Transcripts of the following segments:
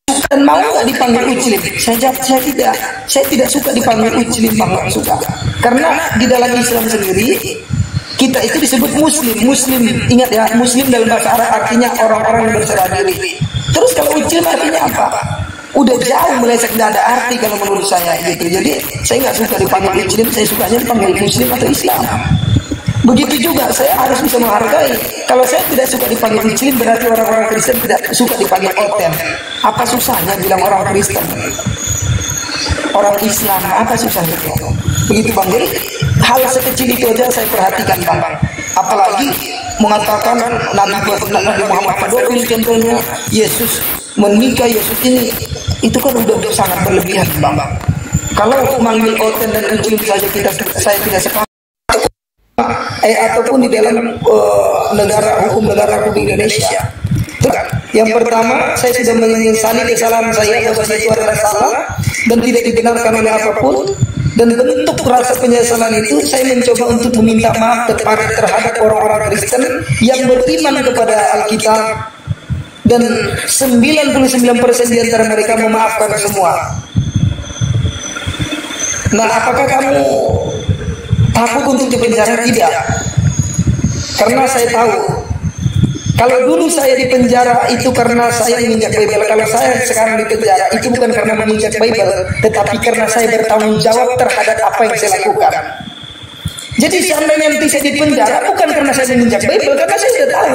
dan mau nggak dipanggil Uclim? Saya jawab, saya tidak suka dipanggil Uclim, Bang, nggak suka. Karena di dalam Islam sendiri kita itu disebut Muslim. Ingat ya, Muslim dalam bahasa Arab artinya orang-orang yang berserah diri. Terus kalau Uclim artinya apa? Udah jauh meleset, nggak ada arti kalau menurut saya gitu. Jadi saya nggak suka dipanggil Uclim, saya sukanya dipanggil Muslim atau Islam. Begitu juga saya harus bisa menghargai. Kalau saya tidak suka dipanggil Muslim, berarti orang-orang Kristen tidak suka dipanggil Oten. Apa susahnya bilang orang Kristen? Orang Islam, apa susahnya? Begitu Bang. Jadi hal sekecil itu aja saya perhatikan Bang. Apalagi mengatakan Nabi Muhammad pedofil contohnya, Yesus menikah, Yesus ini, itu kan udah sangat berlebihan Bang. Kalau manggil Oten dan Muslim saja saya tidak sepakat. Ataupun di dalam hukum negara Republik Indonesia. Yang pertama, saya sudah menyesali kesalahan saya bahwa itu adalah salah dan tidak dibenarkan oleh apapun. Dan bentuk rasa penyesalan itu saya mencoba untuk meminta maaf terhadap orang-orang Kristen yang beriman kepada Alkitab, dan 99% di antara mereka memaafkan semua. Nah, apakah kamu takut untuk dipenjara? Tidak. Karena saya tahu, kalau dulu saya di penjara itu karena saya menginjak Bible. Kalau saya sekarang di penjara itu bukan karena menginjak Bible, tetapi karena saya bertanggung jawab terhadap apa yang saya lakukan. Jadi seandainya nanti saya di penjara bukan karena saya menginjak Bible, karena saya sudah tahu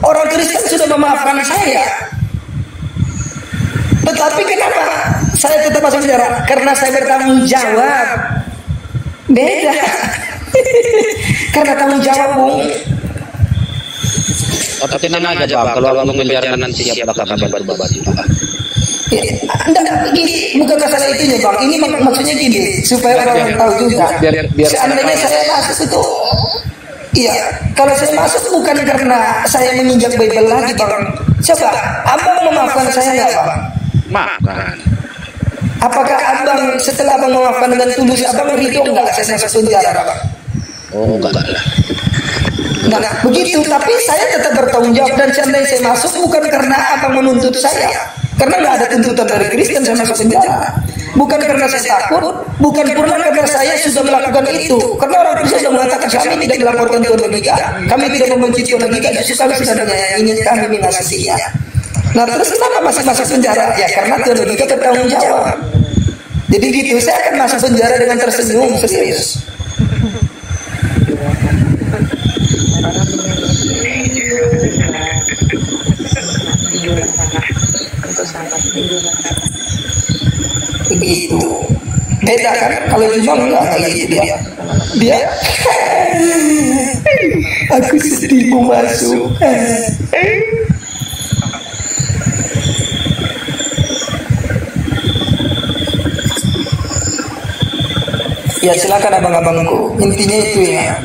orang Kristen sudah memaafkan saya. Tetapi kenapa saya tetap masuk penjara? Karena saya bertanggung jawab. Beda. Karena tanggung jawab, Bung. Tapi tenang aja Bang, kalau Allah membiarkan nanti siap bakal berbagi. Bukan masalah itunya Bang. Ini maksudnya gini, supaya orang tahu juga. Seandainya saya masuk itu, iya, kalau saya masuk bukan karena saya menginjak Bible lagi Bang. Coba, Abang memaafkan saya nggak Bang? Maafkan. Apakah Abang setelah Abang memaafkan dengan tulus, Abang ridho nggak saya masuk penjara Bang? Oh enggak lah. Nah, begitu, tapi saya tetap bertanggung jawab. Dan seandainya saya masuk bukan karena Abang menuntut saya, karena nggak ada tuntutan dari Kristen saya masuk penjara. Bukan karena saya takut, bukan pula karena saya sudah melakukan itu. Karena orang Kristen sudah mengatakan kami tidak melaporkan Tuhan logika, kami tidak membenci Tuhan logika, justru kami sudah menyayangi, kami mengasihinya. Nah, terus kenapa masih masuk penjara? Ya karena Tuhan logika bertanggung jawab. Jadi gitu, saya akan masuk penjara dengan tersenyum serius. Begitu. Beda kan? Kalau cuma enggak kayak gitu dia. Aku sedih mau masuk. Ya silakan abang-abangku. Intinya itu ya.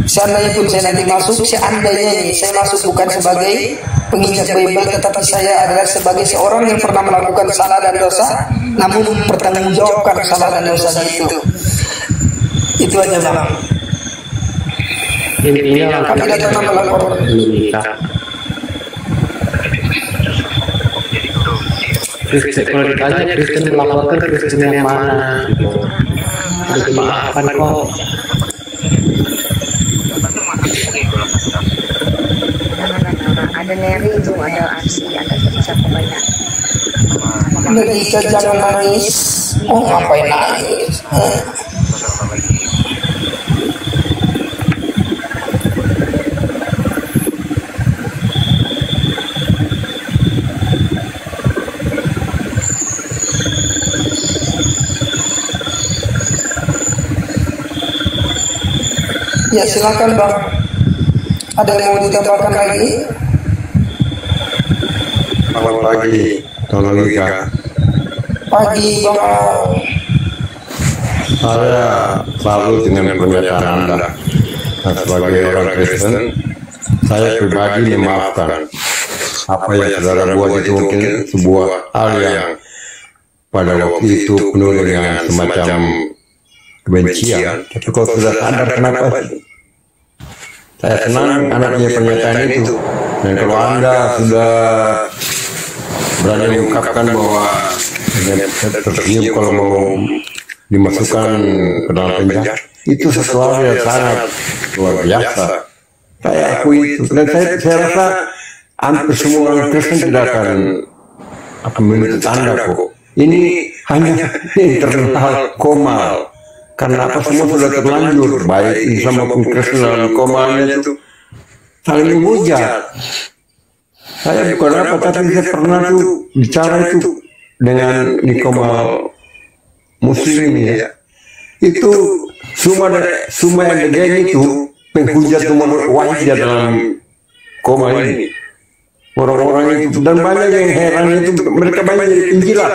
Seandainya pun saya nanti masuk, seandainya saya masuk bukan sebagai penginjak Bible, tetapi saya adalah sebagai seorang yang pernah melakukan salah dan dosa, namun bertanggungjawabkan salah dan dosa itu. Itu aja Bang. Intinya kami tidak pernah melaporkan. Kalau ditanya Kristen melaporkan Kristen yang mana? Ada kemaafan kok. Ada Neri itu, ada Arsi, ada siapa banyak. Melisa jangan nangis. Oh ngapain nangis? Ya silakan Bang. Ada yang mau ditambahkan lagi? Selamat pagi, Logika. Pagi Bang. Saya salut dengan pernyataan Anda. Sebagai orang Kristen, saya pribadi memaafkan apa yang saudara buat itu mungkin sebuah hal yang pada waktu itu penuh dengan semacam kebencian. Tapi kalau sudah sadar kenapa? Saya senang Anda punya pernyataan itu. Dan kalau Anda sudah berani mengungkapkan bahwa saya tersenyum kalau mau dimasukkan ke dalam penjara. Itu sesuatu yang sangat luar biasa. Saya akui itu. Dan saya rasa hampir semua orang Kristen tidak akan menuntut Anda kok. Ini hanya internal Komal. Karena apa semua sudah terlanjur, baik Islam maupun Kristen dalam Komalnya itu saling menghujat. Saya bukan apa, tapi saya pernah tuh bicara itu dengan di Komal Muslim ini ya. Itu semua yang geng itu penghujat nomor wahid dalam Komal ini. Orang-orang itu, dan banyak yang heran itu, mereka banyak jadi penjilat,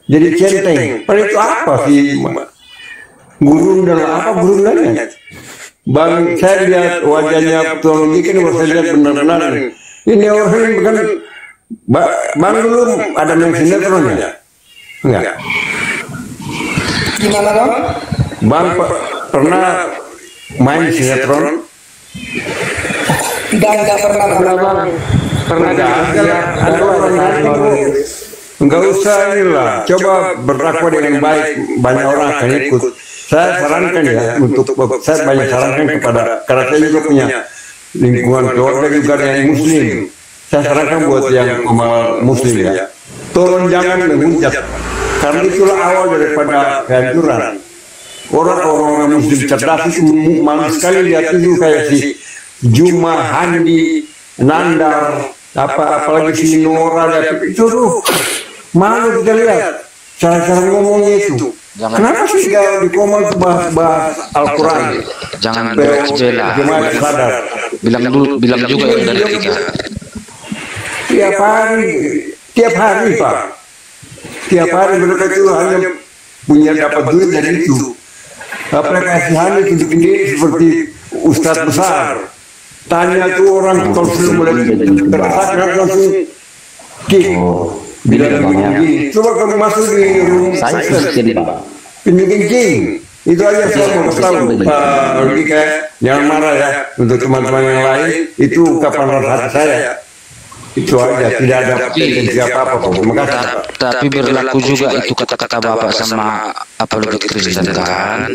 jadi centeng. Padahal itu apa sih? Guru dalam apa gurunannya? Bang, saya lihat wajahnya Tuan Lugi kan, saya lihat benar-benar ini orang ini bukan. Bang dulu ada main sinetronnya? Enggak. Gimana dong? Bang pernah main sinetron? Enggak pernah. Pernah Ada orang lain. Enggak usah inilah. Coba bertakwa dengan baik, banyak orang akan ikut. Saya sarankan ya, saya banyak sarankan kepada, karena saya juga punya lingkungan keluarga juga yang Muslim. Saya sarankan buat yang Muslim ya, tolong jangan menghujat, karena itulah awal daripada kehancuran. Orang-orang Muslim cerdas itu malu sekali lihat itu kayak si Juma, Handi, Nandar, apalagi si Nora, itu tuh malu kita lihat cara-cara ngomongnya itu. Kenapa sih kalau di Komal bahas Al-Quran? Jangan berkecela. Sadar. Bilang juga yang dari 3. Tiap hari Pak. Tiap hari mereka itu hanya punya dapat duit dari itu. Aplikasi itu sendiri seperti Ustadz besar. Tanya tuh orang kalau sudah mulai terasa langsung kick. Bila begini, coba kamu masuk di rumah saya penjengking itu aja saya mau tahu Pak Rudy, jangan marah ya untuk teman-teman yang lain, itu ungkapan hati saya itu aja, tidak ada potensi apa-apa. Terima kasih. Tapi berlaku juga itu kata-kata Bapak sama apologi Kristen kan?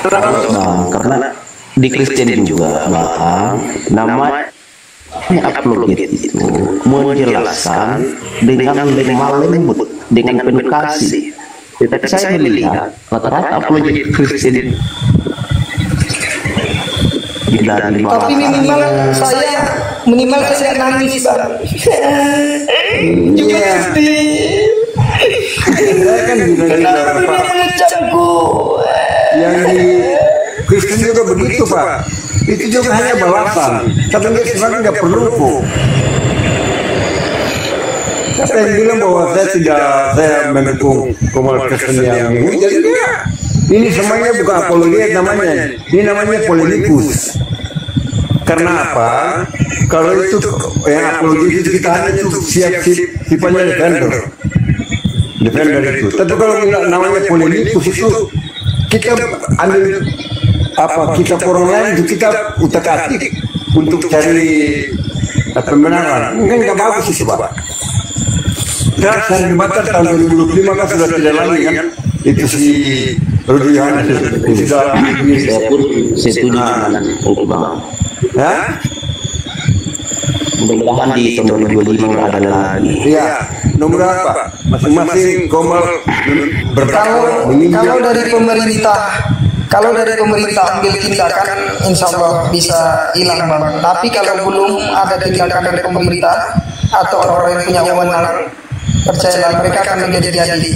Karena di Kristen juga Bang, nama apologet itu menjelaskan dengan lemah lembut, dengan penuh kasih. Tetapi saya melihat rata-rata apologet Kristen tapi minimal saya nangis Bang. Juga pasti. Saya kan bilang mengucapku. Yang di Kristen juga begitu Pak. Itu juga hanya balasan. Tapi sebenarnya nggak perlu kok. Siapa yang bilang bahwa saya mendukung Komal Kristen yang jadi ini semuanya bukan apologi namanya. Ini namanya polemikus. Karena apa? Kalau itu yang apologi itu kita hanya itu sifatnya defender itu. Tapi kalau namanya polemikus itu kita ambil kita orang lain itu kita utak-atik untuk cari pembenaran. Mungkin nggak bagus itu Pak. Dan saya debatkan tahun 2025 kan sudah tidak lagi kan. Itu si Rudy Yohanes sudah saya pun setuju dengan itu Bang. ya? Mudah-mudahan di tahun 2025 ada lagi. Iya. Nomor apa? Masing-masing Komal bertahu. Kalau dari pemerintah ambil tindakan, insya Allah bisa hilang Bang. Tapi kalau belum ada tindakan dari pemerintah atau orang-orang yang punya wewenang, percayalah mereka akan menjadi.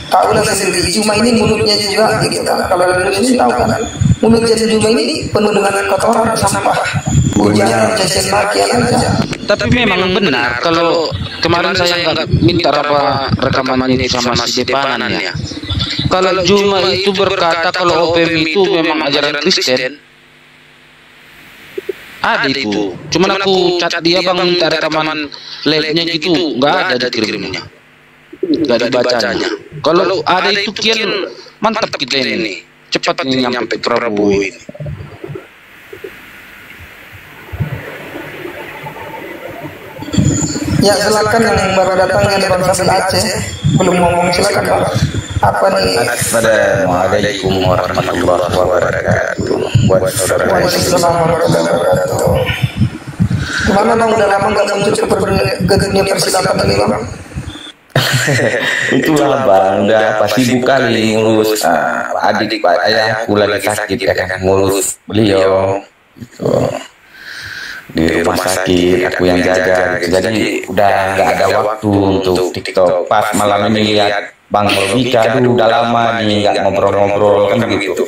Tahulah sendiri, cuma ini mulutnya juga gitu kan. Kalau dari sini tahu kan, mulutnya Juma ini penuh dengan kotoran, sampah, ujian, cacian makian aja. Tapi memang benar kalau kemarin saya nggak minta rekaman itu sama si Depanan ya. Kalau Juma itu berkata kalau OPM itu memang ajaran Kristen, ada itu. Cuman aku cat dia Bang minta rekaman live-nya gitu, nggak ada dikirimnya, nggak dibacanya. Kalau ada itu kian mantap kita ini, cepat ini nyampe Prabowo ini. Ya silakan yang baru datang yang dari Bang Sabil Aceh belum ngomong, silakan Bang. Apa nih? Assalamualaikum warahmatullahi wabarakatuh. Buat saudara Waalaikumsalam warahmatullahi wabarakatuh. Gimana Bang, udah lama nggak muncul ke dunia persilatan ini Bang? Itulah Bang, udah pasti buka nih ngurus adik ayahku lagi sakit ya kan, ngurus beliau gitu. Di rumah sakit aku yang jaga gitu. Jadi udah nggak ada waktu untuk TikTok. Pas malam ini lihat Bang Logika, aduh udah lama nih nggak ngobrol-ngobrol kan begitu.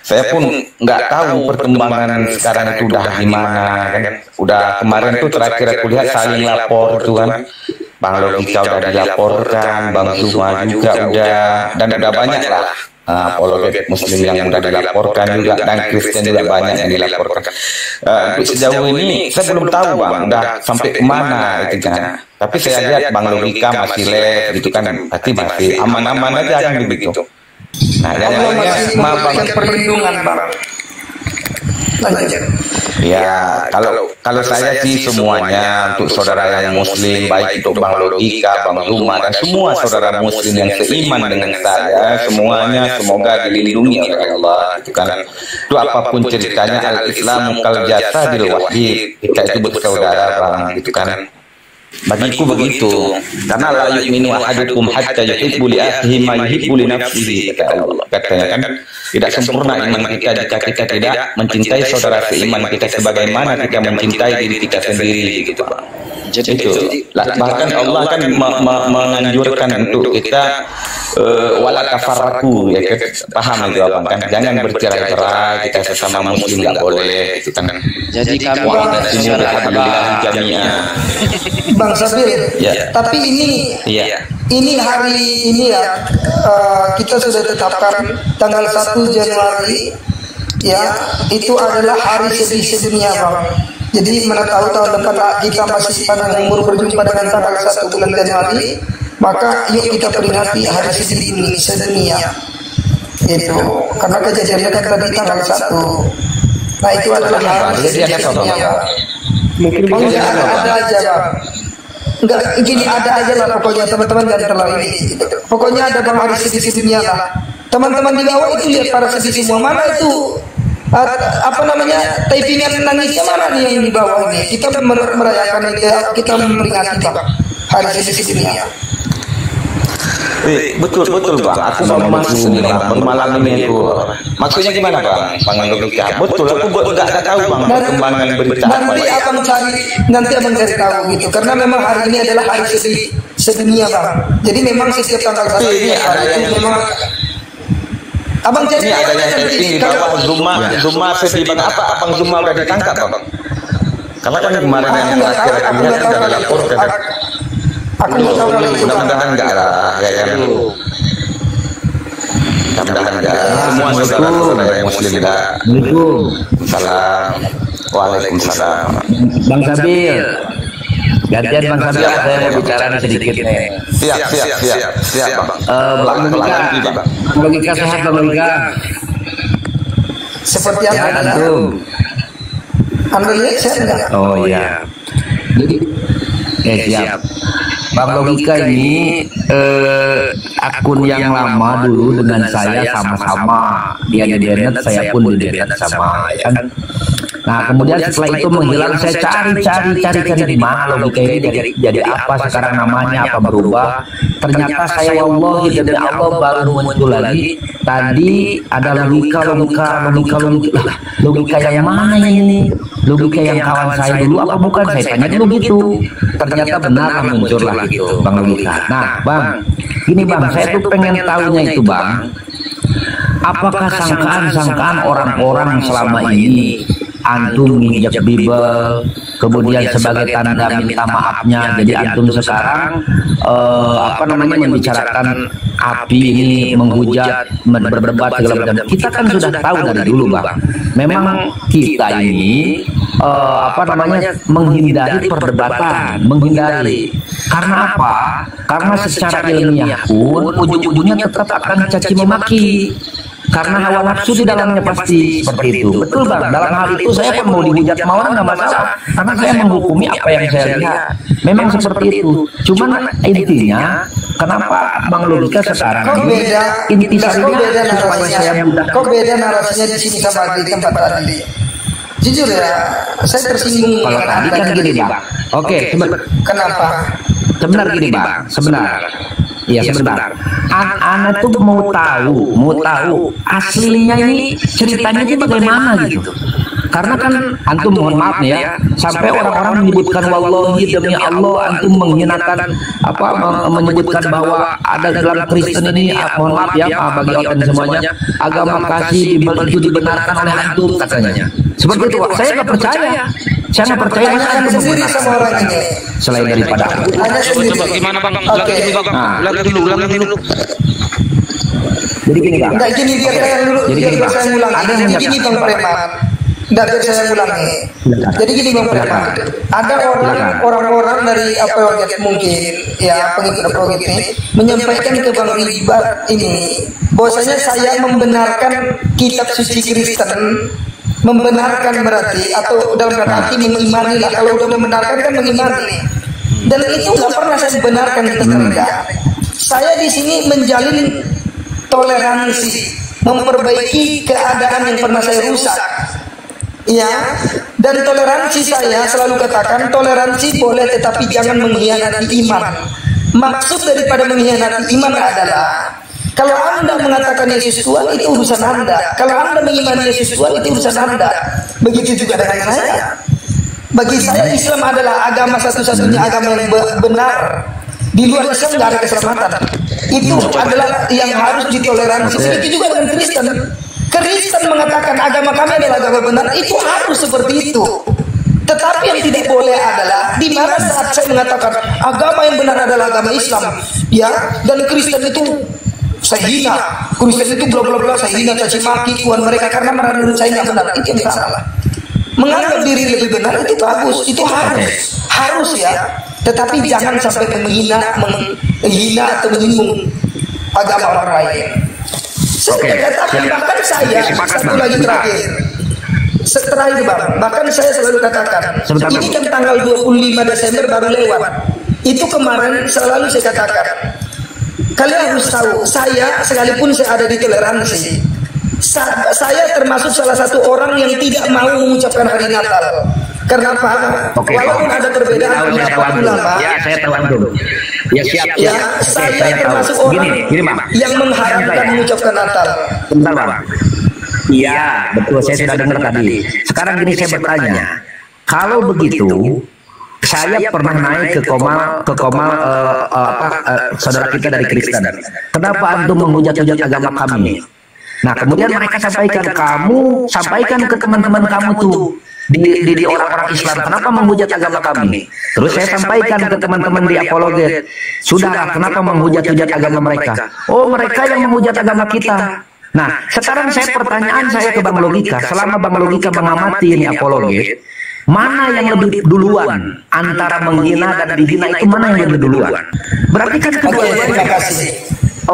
Saya pun nggak tahu perkembangan sekarang itu udah gimana kan. Udah kemarin tuh terakhir aku lihat saling lapor tuh kan. Bang Logika udah dilaporkan, Bang Zuma juga udah, dan udah banyak lah apologet Muslim yang udah dilaporkan juga, dan Kristen juga banyak yang dilaporkan. Untuk sejauh ini saya belum tahu Bang, udah sampai kemana itu kan. Tapi saya lihat Bang Logika masih live gitu kan, berarti masih aman-aman aja kan begitu. Nah, yang lainnya Bang perlindungan Bang. Lanjut. Ya, kalau saya sih semuanya untuk saudara yang Muslim, baik itu Bang Logika, Bang Zuma, dan semua saudara Muslim yang seiman dengan saya, semuanya semoga dilindungi oleh Allah. Itu kan, itu apapun ceritanya, al-Islam kal jasadil wahid, kita itu bersaudara Bang, gitu kan. Bagiku begitu, karena la yu'minu ahadukum hatta yuhibbu li akhihi ma yuhibbu li nafsihi, kata Allah. Katanya kan tidak sempurna iman kita jika kita tidak mencintai saudara seiman kita sebagaimana kita mencintai diri kita sendiri gitu Bang. Jadi itu bahkan Allah kan menganjurkan untuk kita wala tafarraqu, ya paham itu Bang kan, jangan bercerai-berai, kita sesama muslim nggak boleh gitu kan. Jadi kami alhamdulillah jami'ah. Bang Sabil, Ya. tapi ini hari ini ya, kita sudah tetapkan tanggal 1 Januari ya, itu adalah hari sedih sedunia Bang. Jadi mana tahu tahun depan kita masih panjang umur berjumpa dengan tanggal 1 bulan Januari, maka yuk kita peringati hari sedih ini sedunia. Itu karena kejadiannya kan tadi tanggal 1. Nah itu adalah hari sedih sedunia Bang. Mungkin ada aja Bang. Enggak, gini ada aja lah pokoknya teman-teman jangan terlalu ini. Pokoknya ada Bang hari sedih sedunia lah. Teman-teman di bawah itu lihat para sedih semua, mana itu apa namanya typingan nangisnya mana nih yang di bawah ini. Kita merayakan itu, kita memperingati Bang hari sedih sedunia. Betul Bang, aku mau masuk nih Bang, bermalam ini itu. Maksudnya gimana Bang? Bang Logika, betul aku nggak tahu Bang perkembangan berita apa nanti ya. abang cari tahu gitu, karena memang hari ini adalah hari sedih sedunia Bang. Jadi memang setiap tanggal 1 Ini ada yang memang abang cari ini ada yang di bawah Zuma sedih Bang, apa Abang Zuma udah ditangkap Bang? Karena kan kemarin yang terakhir aku lihat sudah dilaporkan kan. Aku nggak tahu kalau itu Bang. Mudah-mudahan enggak lah kayak gitu. Mudah-mudahan enggak. Semua saudara-saudara yang muslim enggak. Salam. Waalaikumsalam. Bang Sabil, gantian Bang Sabil, saya mau bicara sedikit nih. Siap Bang. Bang Logika sehat Bang Logika. Seperti Ya apa? antum. Anda lihat saya enggak? Oh iya. Siap. Bang Logika ini akun yang lama dulu dengan saya sama-sama. Dia di Denet, saya pun di Denet sama, ya kan. Nah kemudian setelah itu menghilang, saya cari di mana Logika ini jadi apa sekarang namanya, apa berubah. Ternyata saya wallahi demi Allah baru muncul lagi. Tadi ada logika yang mana ini? Logika yang kawan saya dulu apa bukan? Saya tanya dulu gitu. Ternyata benar muncul lah gitu Bang Logika. Nah Bang, ini Bang, saya tuh pengen tahunya itu Bang, apakah sangkaan orang-orang selama ini antum nginjak Bible, kemudian sebagai tanda minta maafnya, jadi antum sekarang membicarakan api ini, menghujat, berdebat segala macam. Kita kan sudah tahu dari dulu Bang, memang kita ini menghindari perdebatan, karena apa? Karena secara ilmiah pun ujung-ujungnya tetap akan caci memaki. karena hawa nafsu di dalamnya pasti seperti itu. Betul Bang, dalam hal itu saya pun mau dihujat sama orang nggak masalah, karena saya menghukumi apa yang saya lihat. Memang seperti itu. Cuman intinya, kenapa Bang Logika sekarang intisarinya supaya saya mudah. Kok beda narasinya di sini sama di tempat tadi? Jujur ya, saya tersinggung. Kalau tadi kan gini Bang. Oke, kenapa? Sebentar gini Bang, sebentar. Iya sebentar. Anak tuh mau tahu aslinya ini ceritanya itu bagaimana gitu. Karena kan antum mohon maaf nih ya, sampai orang-orang menyebutkan wallahi demi Allah antum menghinakan menyebutkan bahwa ada dalam Kristen ini mohon maaf ya bagi orang semuanya agama kasih itu dibenarkan oleh antum katanya. Seperti itu saya nggak percaya. Saya nggak percaya Anda sendiri sama orang ini. Selain daripada Coba gimana Bang? Ulangi dulu. Jadi gini Bang. Enggak gini biar saya dulu. Biar saya ngulang. Jadi gini Bang Preman. Enggak biar saya ngulangi. Jadi gini Bang Preman. Ada orang-orang dari apologet mungkin ya pengikut apologet ini menyampaikan ke Bang Iqbal ini bahwasanya saya membenarkan kitab suci Kristen. Membenarkan berarti atau dalam kata arti mengimani lah, kalau udah membenarkan kan mengimani, dan itu nggak pernah saya benarkan itu enggak. Saya di sini menjalin toleransi, memperbaiki keadaan yang pernah saya rusak, ya. Dan toleransi saya selalu katakan toleransi boleh tetapi jangan mengkhianati iman. Maksud daripada mengkhianati iman adalah kalau Anda mengatakan Yesus Tuhan itu urusan Anda. Kalau Anda mengimani Yesus Tuhan itu urusan Anda. Begitu juga dengan saya. Bagi saya Islam adalah agama satu-satunya agama yang benar. Di luar Islam nggak ada keselamatan. Itu adalah yang harus ditoleransi. Begitu juga dengan Kristen. Kristen mengatakan agama kami adalah agama benar. Itu harus seperti itu. Tetapi yang tidak boleh adalah di mana saat saya mengatakan agama yang benar adalah agama Islam, ya, dan Kristen itu saya hina, Kristen itu bla bla bla, saya hina, caci maki Tuhan mereka karena menurut saya nggak benar, itu yang salah. Menganggap diri lebih benar itu bagus, itu harus ya, tetapi jangan sampai menghina atau menyinggung agama orang lain. Saya katakan bahkan saya satu lagi terakhir. Setelah itu Bang, bahkan saya selalu katakan ini kan tanggal 25 Desember baru lewat. Itu kemarin selalu saya katakan, kalian harus tahu, saya sekalipun saya ada di toleransi, saya termasuk salah satu orang yang tidak mau mengucapkan hari Natal. Kenapa? Walaupun ada perbedaan pendapat ulama, ya saya tahu antum. Ya siap. Ya, saya termasuk orang yang mengharamkan mengucapkan Natal. Bentar Bang. Iya, betul, saya sudah dengar tadi. Sekarang gini saya bertanya, kalau begitu saya pernah naik ke Komal saudara kita dari Kristen. Kenapa antum menghujat-hujat agama kami? Nah, kemudian mereka kamu sampaikan ke teman-teman kamu tuh di orang-orang Islam, kenapa menghujat agama kami? Terus saya sampaikan ke teman-teman di apologet, sudahlah, kenapa menghujat-hujat agama mereka? Oh, mereka yang menghujat agama kita. Nah, sekarang pertanyaan saya ke Bang Logika, selama Bang Logika mengamati ini apologet, mana yang lebih duluan antara menghina dan dihina, itu mana yang lebih duluan? Berarti kan kedua-duanya.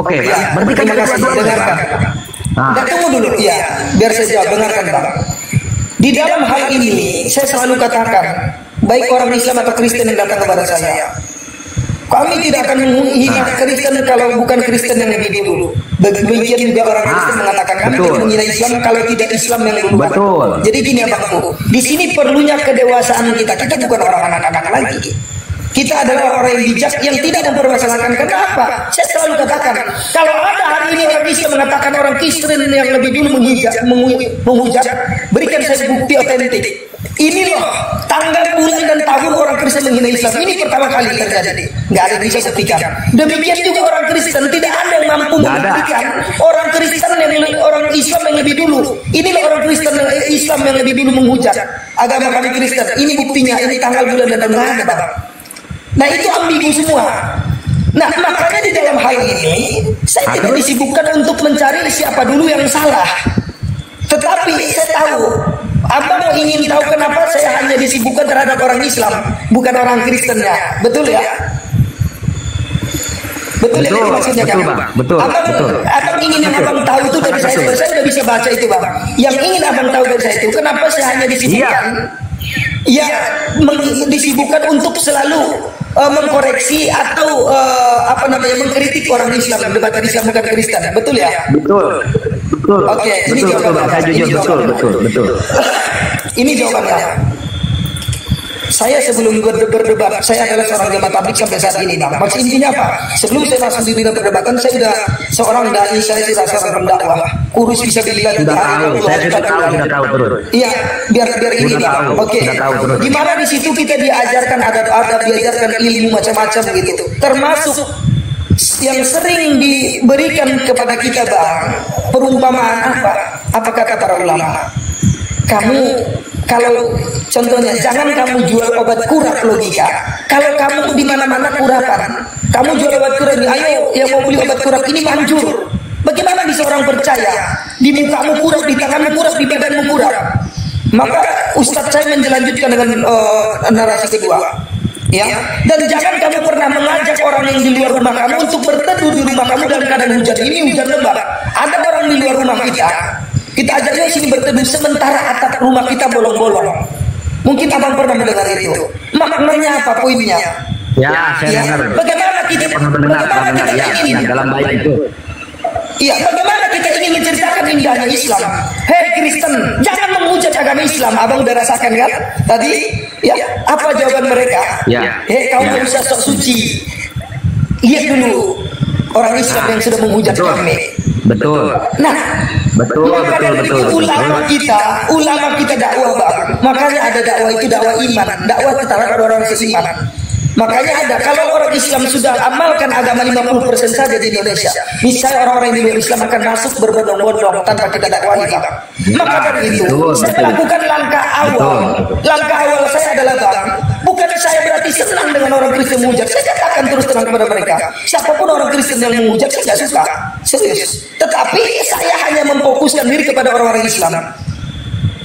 Oke, berarti kan kedua-duanya. Nah, tunggu dulu, ya, biar saya jawab, dengarkan Bang. Di dalam hal ini, saya selalu katakan, baik orang Islam atau Kristen yang datang kepada saya, kami tidak akan menghina Kristen kalau bukan Kristen yang lebih dulu. Demikian juga orang Kristen mengatakan kami tidak menghina Islam kalau tidak Islam yang duluan. Jadi gini ya Bang, di sini perlunya kedewasaan kita. Kita bukan orang anak-anak lagi. Kita adalah orang yang bijak yang tidak mempermasalahkan. Kenapa? Saya selalu katakan, kalau ada hari ini orang Islam mengatakan orang Kristen yang lebih dulu menghujat, berikan saya bukti otentik. Ini loh tanggal, bulan dan tahun orang Kristen menghina Islam. Ini pertama kali terjadi. Nggak ada yang bisa buktikan. Demikian juga orang Kristen tidak ada yang mampu membuktikan orang Kristen orang Islam yang lebih dulu. Inilah orang Kristen Islam yang lebih dulu menghujat agama kami Kristen. Ini buktinya. Ini tanggal, bulan dan tahun. Nggak ada Bang. Nah itu ambigu semua. Nah makanya di dalam hal ini saya tidak disibukkan untuk mencari siapa dulu yang salah. Tetapi saya tahu, Abang ingin tahu kenapa saya hanya disibukkan terhadap orang Islam, bukan orang Kristennya. Betul ya? Betul itu maksudnya kan? Betul. Abang ingin yang abang tahu itu dari saya sudah bisa baca itu bang. Yang ingin abang tahu dari saya itu kenapa saya hanya disibukkan? Ya, disibukkan untuk selalu mengkoreksi atau mengkritik orang Islam, debat Islam bukan Kristen, betul ya? Betul. Oke, ini jawabannya. Betul. Ini jawabannya. Saya sebelum berdebat, saya adalah seorang jemaat tabligh sampai saat ini, bang. Maksud intinya apa? Sebelum saya masuk di bidang perdebatan, saya sudah seorang dai, saya sudah seorang pendakwah. Kurus bisa dilihat sudah tahu terus. Iya, biar ini bang. Oke. Gimana di situ kita diajarkan adab-adab, diajarkan ilmu macam-macam gitu. Termasuk yang sering diberikan kepada kita bang, perumpamaan apa? Apa kata para ulama? Kamu kalau contohnya jangan kamu jual obat kurap logika. Kalau kamu di mana-mana kurapan, kamu jual obat kurap ini, ayo yang mau beli obat kurap ini manjur. Bagaimana bisa orang percaya? Di mukamu kurap, di tanganmu kurap, di badanmu kurap. Maka Ustadz saya menjelanjutkan dengan narasi kedua. Ya, dan jangan kamu pernah mengajak orang yang di luar rumah kamu untuk berteduh di rumah kamu dalam keadaan hujan. Ini hujan lebat. Ada orang di luar rumah kita ajaknya sini berteduh sementara atap rumah kita bolong-bolong. Mungkin abang pernah mendengar itu. Maknanya apa poinnya? Ya, saya dengar. Bagaimana kita ingin dalam baik itu? Iya, bagaimana kita ingin menceritakan indahnya Islam? Hei Kristen, jangan menghujat agama Islam. Abang udah rasakan kan? Tadi, ya, apa jawaban mereka? Ya. Hei, kau nggak usah sok suci. Lihat dulu orang Islam yang sudah menghujat kami. Betul. Nah, betul. Ulama kita dakwah bang. Makanya ada dakwah itu dakwah iman, dakwah kepada orang seiman. Makanya ada kalau orang Islam sudah amalkan agama 50% saja di Indonesia, misalnya orang-orang di luar Islam akan masuk berbondong-bondong tanpa kita dakwahi bang. Maka dari itu saya lakukan langkah awal. Langkah awal saya adalah bang, bukan saya berarti senang dengan orang Kristen menghujat. Saya katakan terus terang kepada mereka, siapapun orang Kristen yang menghujat saya tidak suka, serius. Tetapi saya hanya memfokuskan diri kepada orang-orang Islam.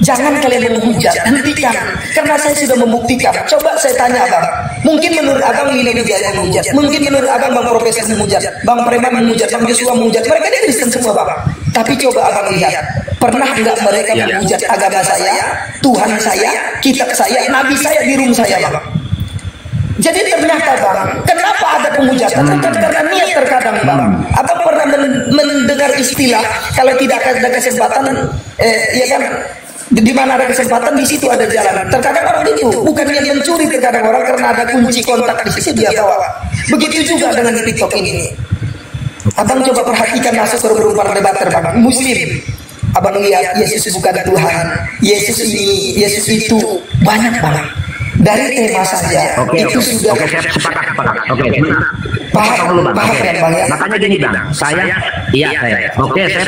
Jangan kalian menghujat, hentikan. Karena saya sudah membuktikan. Coba saya tanya abang, mungkin menurut abang Lina Wijaya menghujat, mungkin menurut abang Bang Profesor menghujat, Bang Preman menghujat, Bang Joshua menghujat. Mereka ini Kristen semua bang. Tapi coba abang lihat, pernah enggak mereka menghujat agama saya, Tuhan saya, kitab saya, Nabi saya di rumah saya bang? Jadi ternyata bang, kenapa ada penghujatan? Bukan karena niat terkadang bang. Abang pernah mendengar istilah kalau tidak ada kesempatan, ya kan? Di mana ada kesempatan di situ ada jalan. Terkadang orang itu bukan yang mencuri, terkadang orang karena ada kunci kontak di situ dia bawa. Begitu juga dengan TikTok ini. Abang coba perhatikan masuk ke beberapa debat terbang Muslim. Abang lihat Yesus bukan Tuhan, Yesus ini, Yesus itu banyak banget. Dari tema saja itu sudah. Oke, saya sepakat. Oke, paham dulu bang. Makanya gini bang, saya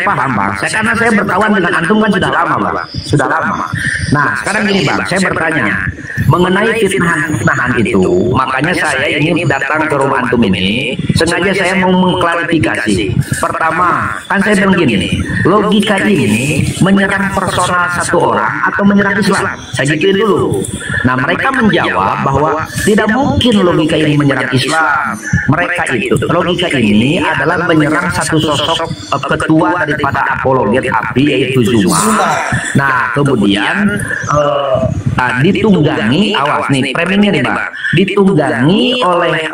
paham bang. Karena saya berkawan dengan antum kan sudah lama bang, sudah lama. Nah sekarang gini bang, saya bertanya mengenai fitnahan itu. Makanya saya ingin datang ke rumah antum ini. Sengaja saya mau mengklarifikasi. Pertama, kan saya bilang gini, logika ini menyerang personal satu orang atau menyerang Islam. Saya gituin dulu. Nah mereka menjawab bahwa tidak mungkin logika ini menyerang Islam. Mereka itu logika ini adalah menyerang satu sosok ketua daripada apologet API yaitu Zuma. Nah kemudian ditunggangi, awas nih framingnya nih bang, ditunggangi oleh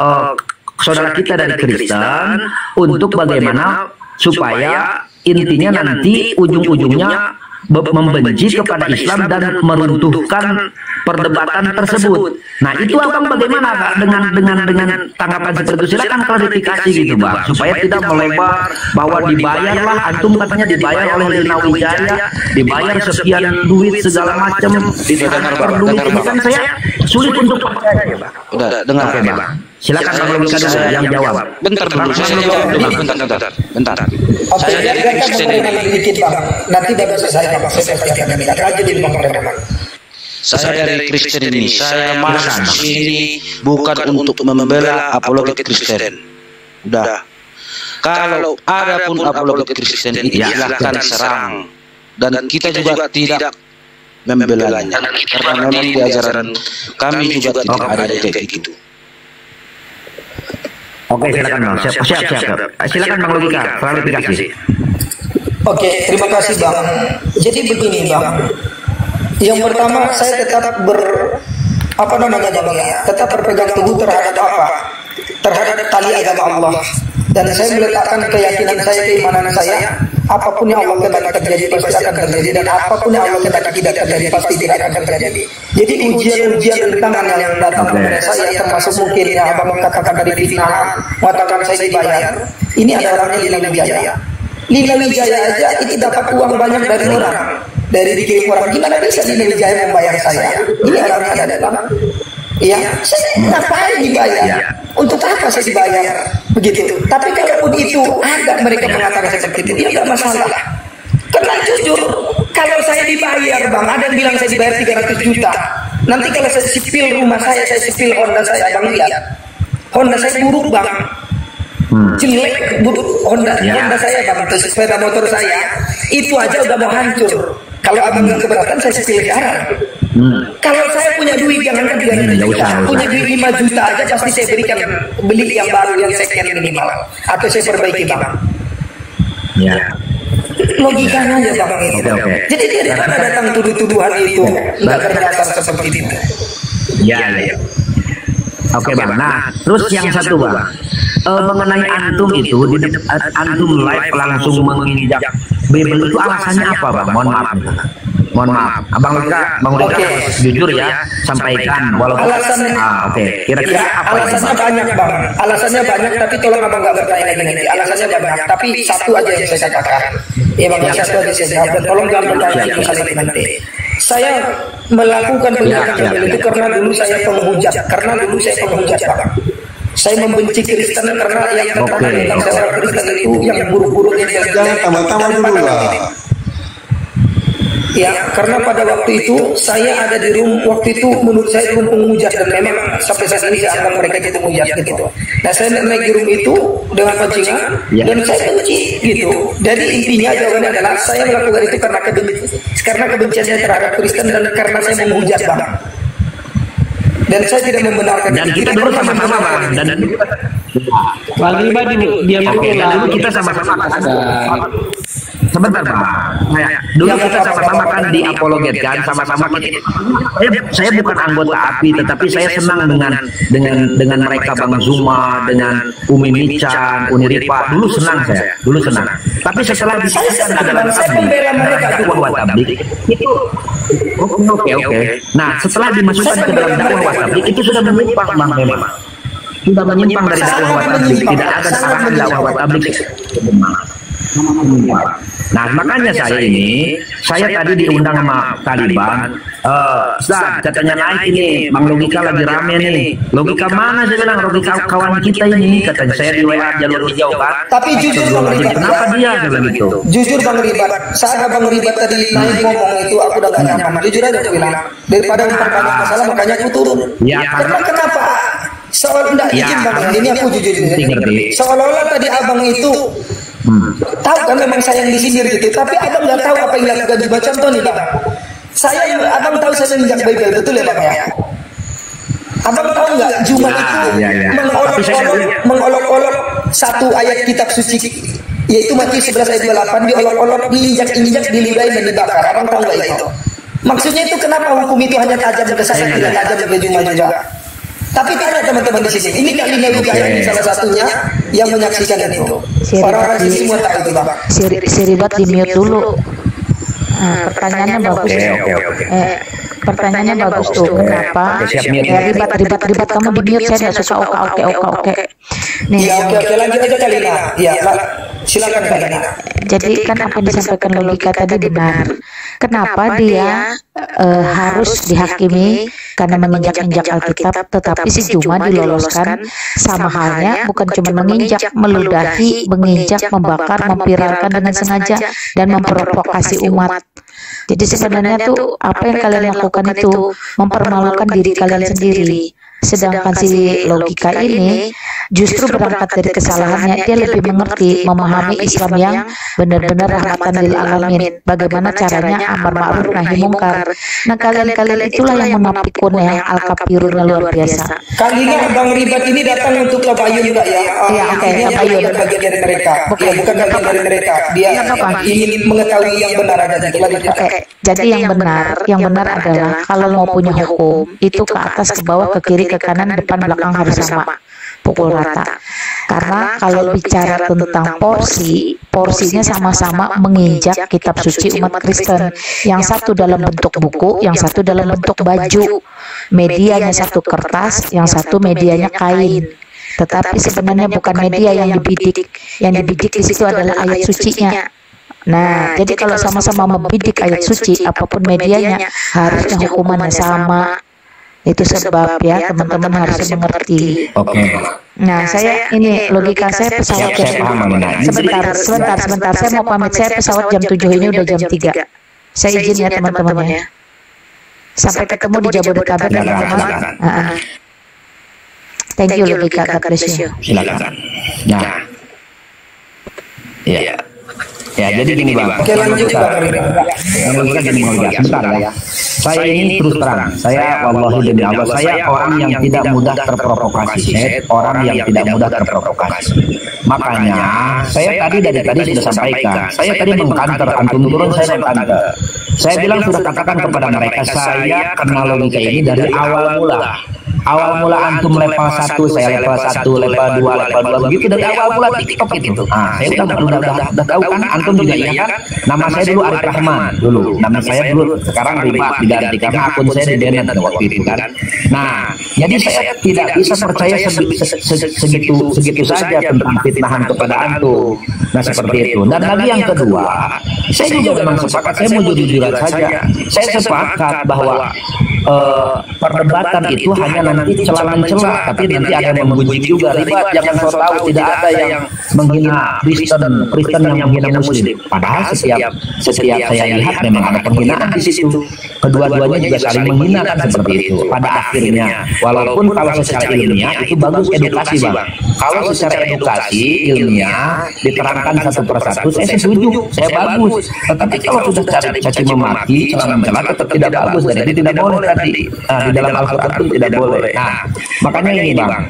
saudara kita dari Kristen untuk bagaimana supaya intinya nanti ujung-ujungnya membenci kepada Islam dan meruntuhkan perdebatan tersebut. Nah itu abang bagaimana dengan tanggapan seperti itu? Silakan klarifikasi gitu bang, supaya tidak melebar bahwa dibayarlah, antum katanya dibayar oleh Lina Wijaya, dibayar sekian duit segala macam, ditransfer duit. Ini kan saya sulit untuk percaya bang. Udah dengar bang. Silakan Bang Logika dulu yang jawab. Bentar dulu, saya jawab dulu. Bentar. Saya dari Kristen dikit bang. Nanti dari saya bang. Saya dari Kristen ini. Saya masuk sini bukan untuk membela apologet Kristen. Udah. Kalau ada pun apologet Kristen ini silahkan serang. Dan kita juga tidak membelanya. Karena memang di ajaran kami juga tidak ada kayak gitu. Oke, silakan Bang. Siap. Silakan Bang Logika, klarifikasi. Oke, terima kasih Bang. Jadi begini Bang. Yang pertama saya tetap tetap berpegang teguh terhadap apa? Terhadap tali agama Allah. Dan saya meletakkan keyakinan saya, keimanan saya, apapun yang Allah kehendaki terjadi pasti akan terjadi, dan apapun yang Allah kehendaki tidak terjadi pasti tidak akan terjadi. Jadi ujian-ujian rintangan yang datang kepada saya, termasuk mungkin yang Abang katakan dari fitnah, mengatakan saya dibayar, ini ada orangnya Lina Wijaya. Lina Wijaya aja itu dapat uang banyak dari orang, dari dikirim orang. Gimana bisa Lina Wijaya membayar saya? Ini orangnya ada dalam. Ya, saya ngapain dibayar? Untuk apa saya dibayar? Begitu. Tapi kalaupun itu ada mereka mengatakan seperti itu, dia tidak masalah. Karena jujur, kalau saya dibayar Bang, ada yang bilang saya dibayar 300 juta. Nanti kalau saya sipil rumah saya sipil Honda saya, Bang lihat. Honda saya buruk Bang. Jelek, buruk Honda saya Bang, sepeda motor saya. Itu aja udah mau hancur. Kalau Abang yang keberatan saya sipil sekarang. Kalau saya punya duit jangan kan 300 juta, punya duit 5 juta aja pasti saya berikan, beli yang baru, yang second minimal, atau saya perbaiki Bang. Ya. Logikanya aja Bang itu. Jadi dia mana datang tuduh-tuduhan itu nggak berdasar seperti itu. Ya. Oke Bang. Nah, terus yang satu Bang, mengenai antum itu, antum live langsung menginjak Bible itu alasannya apa Bang? Mohon maaf, Abang Logika jujur ya, sampaikan walaupun alasannya. Kira-kira apa alasannya banyak Bang, alasannya banyak, tapi tolong Abang nggak bertanya lagi. Alasannya banyak, tapi satu aja yang saya katakan. Ya Bang, satu aja saya jawab, dan tolong jangan bertanya lagi nanti. Saya melakukan penyiaran itu karena dulu saya penghujat, Bang. Saya membenci Kristen karena yang terkenal tentang seorang Kristen itu yang buruk-buruk yang jangan tambah-tambah dulu lah. Ya, karena pada waktu itu saya ada di room, waktu itu menurut saya room penghujat, dan memang sampai saat ini saya anggap mereka itu penghujat gitu. Nah, saya naik di room itu dengan pancingan dan saya benci gitu. Jadi intinya jawabannya adalah saya melakukan itu karena kebenciannya terhadap Kristen dan karena saya menghujat Bang. Dan saya tidak membenarkan. Dan kita dulu sama-sama Bang. Dan dulu kita sama-sama sebentar Bang. Dulu kita sama-sama kan di apologet kan, sama-sama kita. Saya bukan anggota API, tetapi saya senang dengan mereka Bang Zuma, dengan Umi Mican, Uni Rifa. Dulu senang. Tapi setelah disahkan ke dalam dakwah tabligh itu oke. Nah, setelah dimasukkan ke dalam dakwah tabligh itu sudah menyimpang Bang memang. Sudah menyimpang dari dakwah tabligh, tidak ada arahan dakwah tabligh. Nah, makanya saya tadi diundang sama Taliban. Ustaz, katanya naik ini, Bang Logika lagi rame nih. Logika mana? Saya bilang logika kawan kita ini, katanya saya di WA jalur hijau kan. Tapi jujur Bang Ribat, kenapa dia gitu? Jujur Bang Ribat, saat Bang Ribat tadi naik ngomong itu aku udah gak nyaman. Jujur aja aku bilang, daripada memperbanyak masalah makanya aku turun. Ya, karena kenapa? Enggak izin Bang, ini aku jujur. Seolah-olah tadi Abang itu tahu kan memang saya yang disindir gitu, tapi Abang nggak tahu apa yang dilakukan. Coba contoh nih Bang, Abang tahu saya menginjak Bible, betul ya Bang ya? Abang tahu nggak Juma itu mengolok-olok satu ayat kitab suci, yaitu Matius 11 ayat 28, diolok-olok, diinjak-injak, diludahi dan dibakar. Abang tahu nggak itu? Maksudnya itu kenapa hukum itu hanya tajam ke saya, tidak tajam ke Juma juga? Tapi tanya teman-teman di sini, ini Kak Lina Wijaya ini salah satunya yang menyaksikan itu. Orang-orang di sini semua tahu itu Bang. Si Ribat di mute dulu. Pertanyaannya bagus. Pertanyaannya bagus tuh. Kenapa? Ribat kamu di mute, saya nggak suka oke. Nih. Ya oke, lanjut aja Kak Lina. Ya, silakan Kak Lina. Jadi kan apa yang disampaikan Logika tadi benar. Kenapa dia harus dihakimi karena menginjak-injak Alkitab, tetapi si Juma diloloskan, sama halnya bukan cuma menginjak, meludahi, menginjak, membakar, memviralkan dengan sengaja dan memprovokasi umat. Jadi sebenarnya tuh apa yang kalian lakukan itu mempermalukan diri kalian sendiri. Sedangkan si Logika ini justru berangkat dari kesalahannya dia lebih mengerti, memahami Islam yang benar-benar rahmatan lil alamin. Bagaimana caranya amar ma'ruf nahi mungkar. Nah, kalian itulah yang munafikun yang al-kafirun luar biasa. Kalinya Bang Ribat ini datang untuk tabayun Kak ya. Iya, oke, tabayun. Bukan bagian dari mereka. Bukan bagian dari mereka. Dia ingin mengetahui yang benar aja. Jadi yang benar adalah kalau mau punya hukum itu ke atas, ke bawah, ke kiri, ke kanan, depan, belakang harus sama, pukul rata. Karena kalau bicara tentang porsinya sama-sama menginjak kitab suci umat Kristen. Yang satu dalam bentuk buku, yang satu dalam bentuk baju. Medianya satu kertas, yang satu medianya kain. Tetapi sebenarnya bukan media yang dibidik. Yang dibidik di situ adalah ayat sucinya. Nah, jadi kalau sama-sama membidik ayat suci, apapun medianya, harusnya hukumannya sama. Itu sebab ya teman-teman harus mengerti. Oke. Nah, saya ini logika saya pesawat Saya paham, Amina. sebentar. Saya mau pamit, saya pesawat jam 7 ini udah jam 3. Saya izin ya teman-teman ya. Sampai ketemu di Jabodetabek teman-teman. Thank you logika, God bless you. Silakan. Nah. Ya. Ya, jadi gini Bang. Oke, lanjut Bang. Yang logika jadi mulia. Sebentar ya. Saya ini terus terang. Saya wallahi demi Allah, saya orang yang tidak mudah terprovokasi. Saya orang yang tidak mudah terprovokasi. Makanya saya dari tadi sudah sampaikan. Saya tadi mengkanter, antum turun saya mengkanter. Saya bilang sudah katakan kepada mereka, saya kenal logika ini dari awal mula. Awal mula antum level 1, saya level 1, level 2, level 2 begitu dari awal mula TikTok itu. Saya udah tahu kan, antum juga iya kan? Nama saya dulu Arif Rahman dulu. Nama saya dulu sekarang Ribat diganti karena akun saya di banned waktu itu kan. Nah, jadi saya tidak bisa percaya segitu saja tentang fitnahan kepada antum. Nah, seperti itu. Dan lagi yang kedua, saya juga memang sepakat, saya mau jujur saja. Saya sepakat bahwa perdebatan itu hanya nanti celah-mencela, tapi nanti ada yang membujuk juga. Ribat, jangan so tahu tidak ada yang menghina Kristen yang menghina Muslim. Padahal setiap saya lihat memang ada penghinaan di situ. Kedua-duanya juga saling menghina kan seperti itu. Pada akhirnya, walaupun kalau secara ilmiah itu bagus edukasi Bang. Kalau secara edukasi ilmiah diterangkan satu persatu, saya setuju, saya bagus. Tetapi kalau sudah caci memaki, celah-mencela tetap tidak bagus. Dan itu tidak boleh tadi di dalam Al-Quran itu tidak boleh. Nah, makanya ini Bang,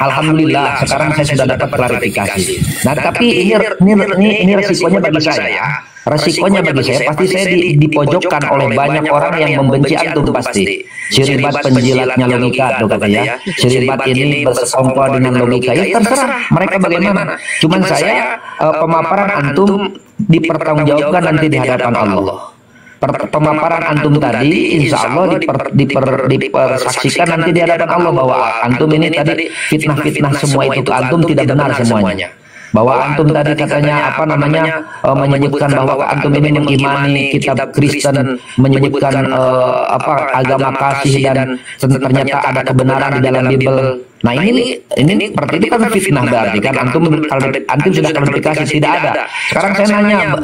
alhamdulillah sekarang saya sudah dapat klarifikasi. Nah, tapi ini resikonya bagi saya. Resikonya bagi saya pasti saya dipojokkan oleh banyak orang yang membenci antum pasti. Si Ribat penjilatnya logika, tuh katanya. Si Ribat ini bersekongkol dengan logika. Ya terserah mereka bagaimana. Cuman saya pemaparan antum dipertanggungjawabkan nanti di hadapan Allah. Pemaparan antum tadi insya Allah dipersaksikan nanti di hadapan Allah bahwa antum ini tadi fitnah-fitnah semua itu ke antum tidak benar semuanya. Bahwa antum tadi katanya menyebutkan bahwa antum ini mengimani kitab Kristen, menyebutkan agama kasih dan ternyata ada kebenaran di dalam Bible. Nah ini seperti itu kan fitnah berarti kan antum sudah klarifikasi tidak ada. Sekarang saya nanya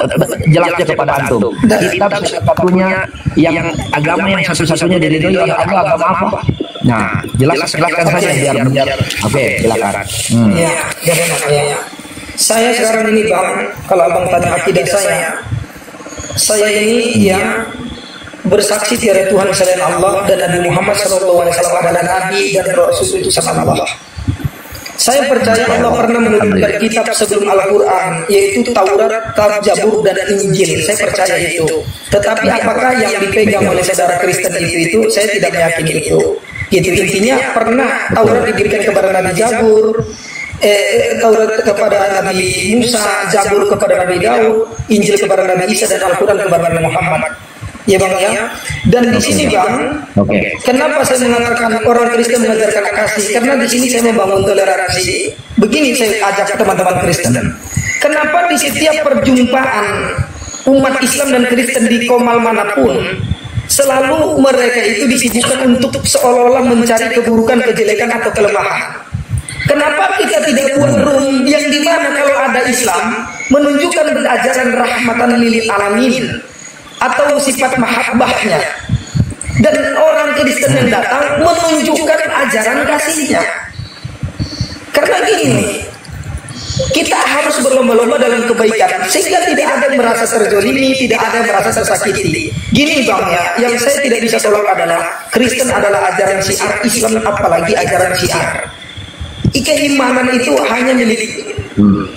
jelasnya kepada antum. Kitab satu-satunya yang agama yang satu-satunya diridhoi oleh Allah agama apa? Nah, jelaskan saja biar. Oke, silakan. Ya, saya sekarang ini Bang, kalau Abang tanya akidah saya ini yang bersaksi tiada Tuhan selain Allah dan Nabi Muhammad SAW adalah Nabi dan Rasul itu sama Allah. Saya percaya Allah pernah menurunkan kitab sebelum Al-Quran, yaitu Taurat, Zabur, dan Injil. Saya percaya itu. Tetapi apakah yang dipegang oleh saudara Kristen itu saya tidak meyakini itu. Gitu intinya pernah Taurat diberikan kepada Nabi Zabur, Taurat kepada Nabi Musa, Zabur kepada Nabi Daud, Injil kepada Nabi Isa, dan Al-Quran kepada Nabi Muhammad. Ya Bang ya. Dan di sini Bang, kenapa saya mengatakan orang Kristen mengajarkan kasih? Karena di sini saya membangun toleransi. Begini saya ajak teman-teman Kristen. Kenapa di setiap perjumpaan umat Islam dan Kristen di komal manapun, selalu mereka itu disibukkan untuk seolah-olah mencari keburukan, kejelekan atau kelemahan? Kenapa kita tidak buat room yang dimana kalau ada Islam menunjukkan ajaran rahmatan lil alamin atau sifat mahabbahnya, dan orang Kristen yang datang menunjukkan ajaran kasihnya? Karena gini, kita harus berlomba-lomba dalam kebaikan sehingga tidak ada yang merasa terzolimi, tidak ada yang merasa tersakiti. Gini Bang ya, yang saya tidak bisa tolak adalah Kristen adalah ajaran syiar, Islam apalagi ajaran syiar. Keimanan itu hanya milik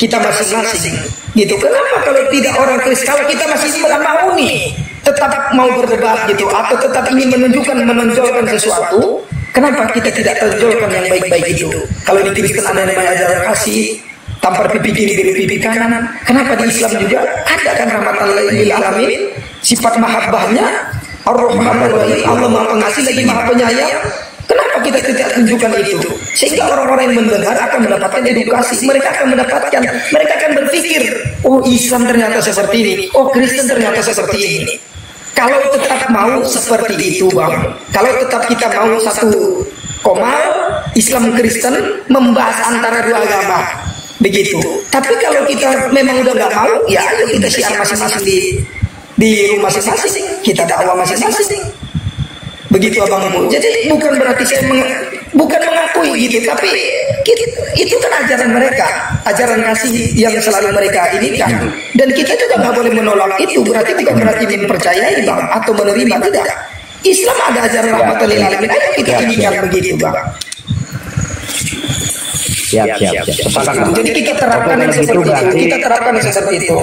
kita masing-masing. Gitu. Kenapa kalau tidak orang Kristen, kalau kita masih mau nih tetap mau berdebat gitu atau tetap ingin menonjolkan sesuatu, kenapa kita tidak tonjolkan yang baik-baik itu? Kalau di Kristen ada yang ajaran kasih, tampar pipi kiri dari pipi kanan, kenapa di Islam juga ada kan rahmatan lil alamin, sifat mahabbahnya Ar-Rahmanur Rahim, Allah Maha Pengasih lagi Maha Penyayang. Kenapa kita tidak tunjukkan itu? Sehingga orang-orang yang mendengar akan mendapatkan edukasi, mereka akan berpikir, oh Islam ternyata seperti ini, oh Kristen ternyata seperti ini. Kalau tetap mau seperti itu Bang, kalau tetap kita mau satu komal Islam Kristen membahas antara dua agama, begitu. Tapi kalau kita memang udah nggak mau, ya ayo kita siar masing-masing di rumah masing-masing, kita dakwah masing-masing. Begitu Abang Bu. Jadi bukan berarti saya bukan mengakui gitu, tapi itu kan ajaran mereka, ajaran kasih yang selalu mereka ini kan. Dan kita juga nggak boleh menolak itu. Berarti bukan berarti mempercayai Bang atau menerima, tidak. Islam ada ajaran rahmatan lil alamin. Ayo kita inikan begitu Bang. Siap. Jadi kita terapkan yang seperti itu. Kita terapkan yang seperti itu.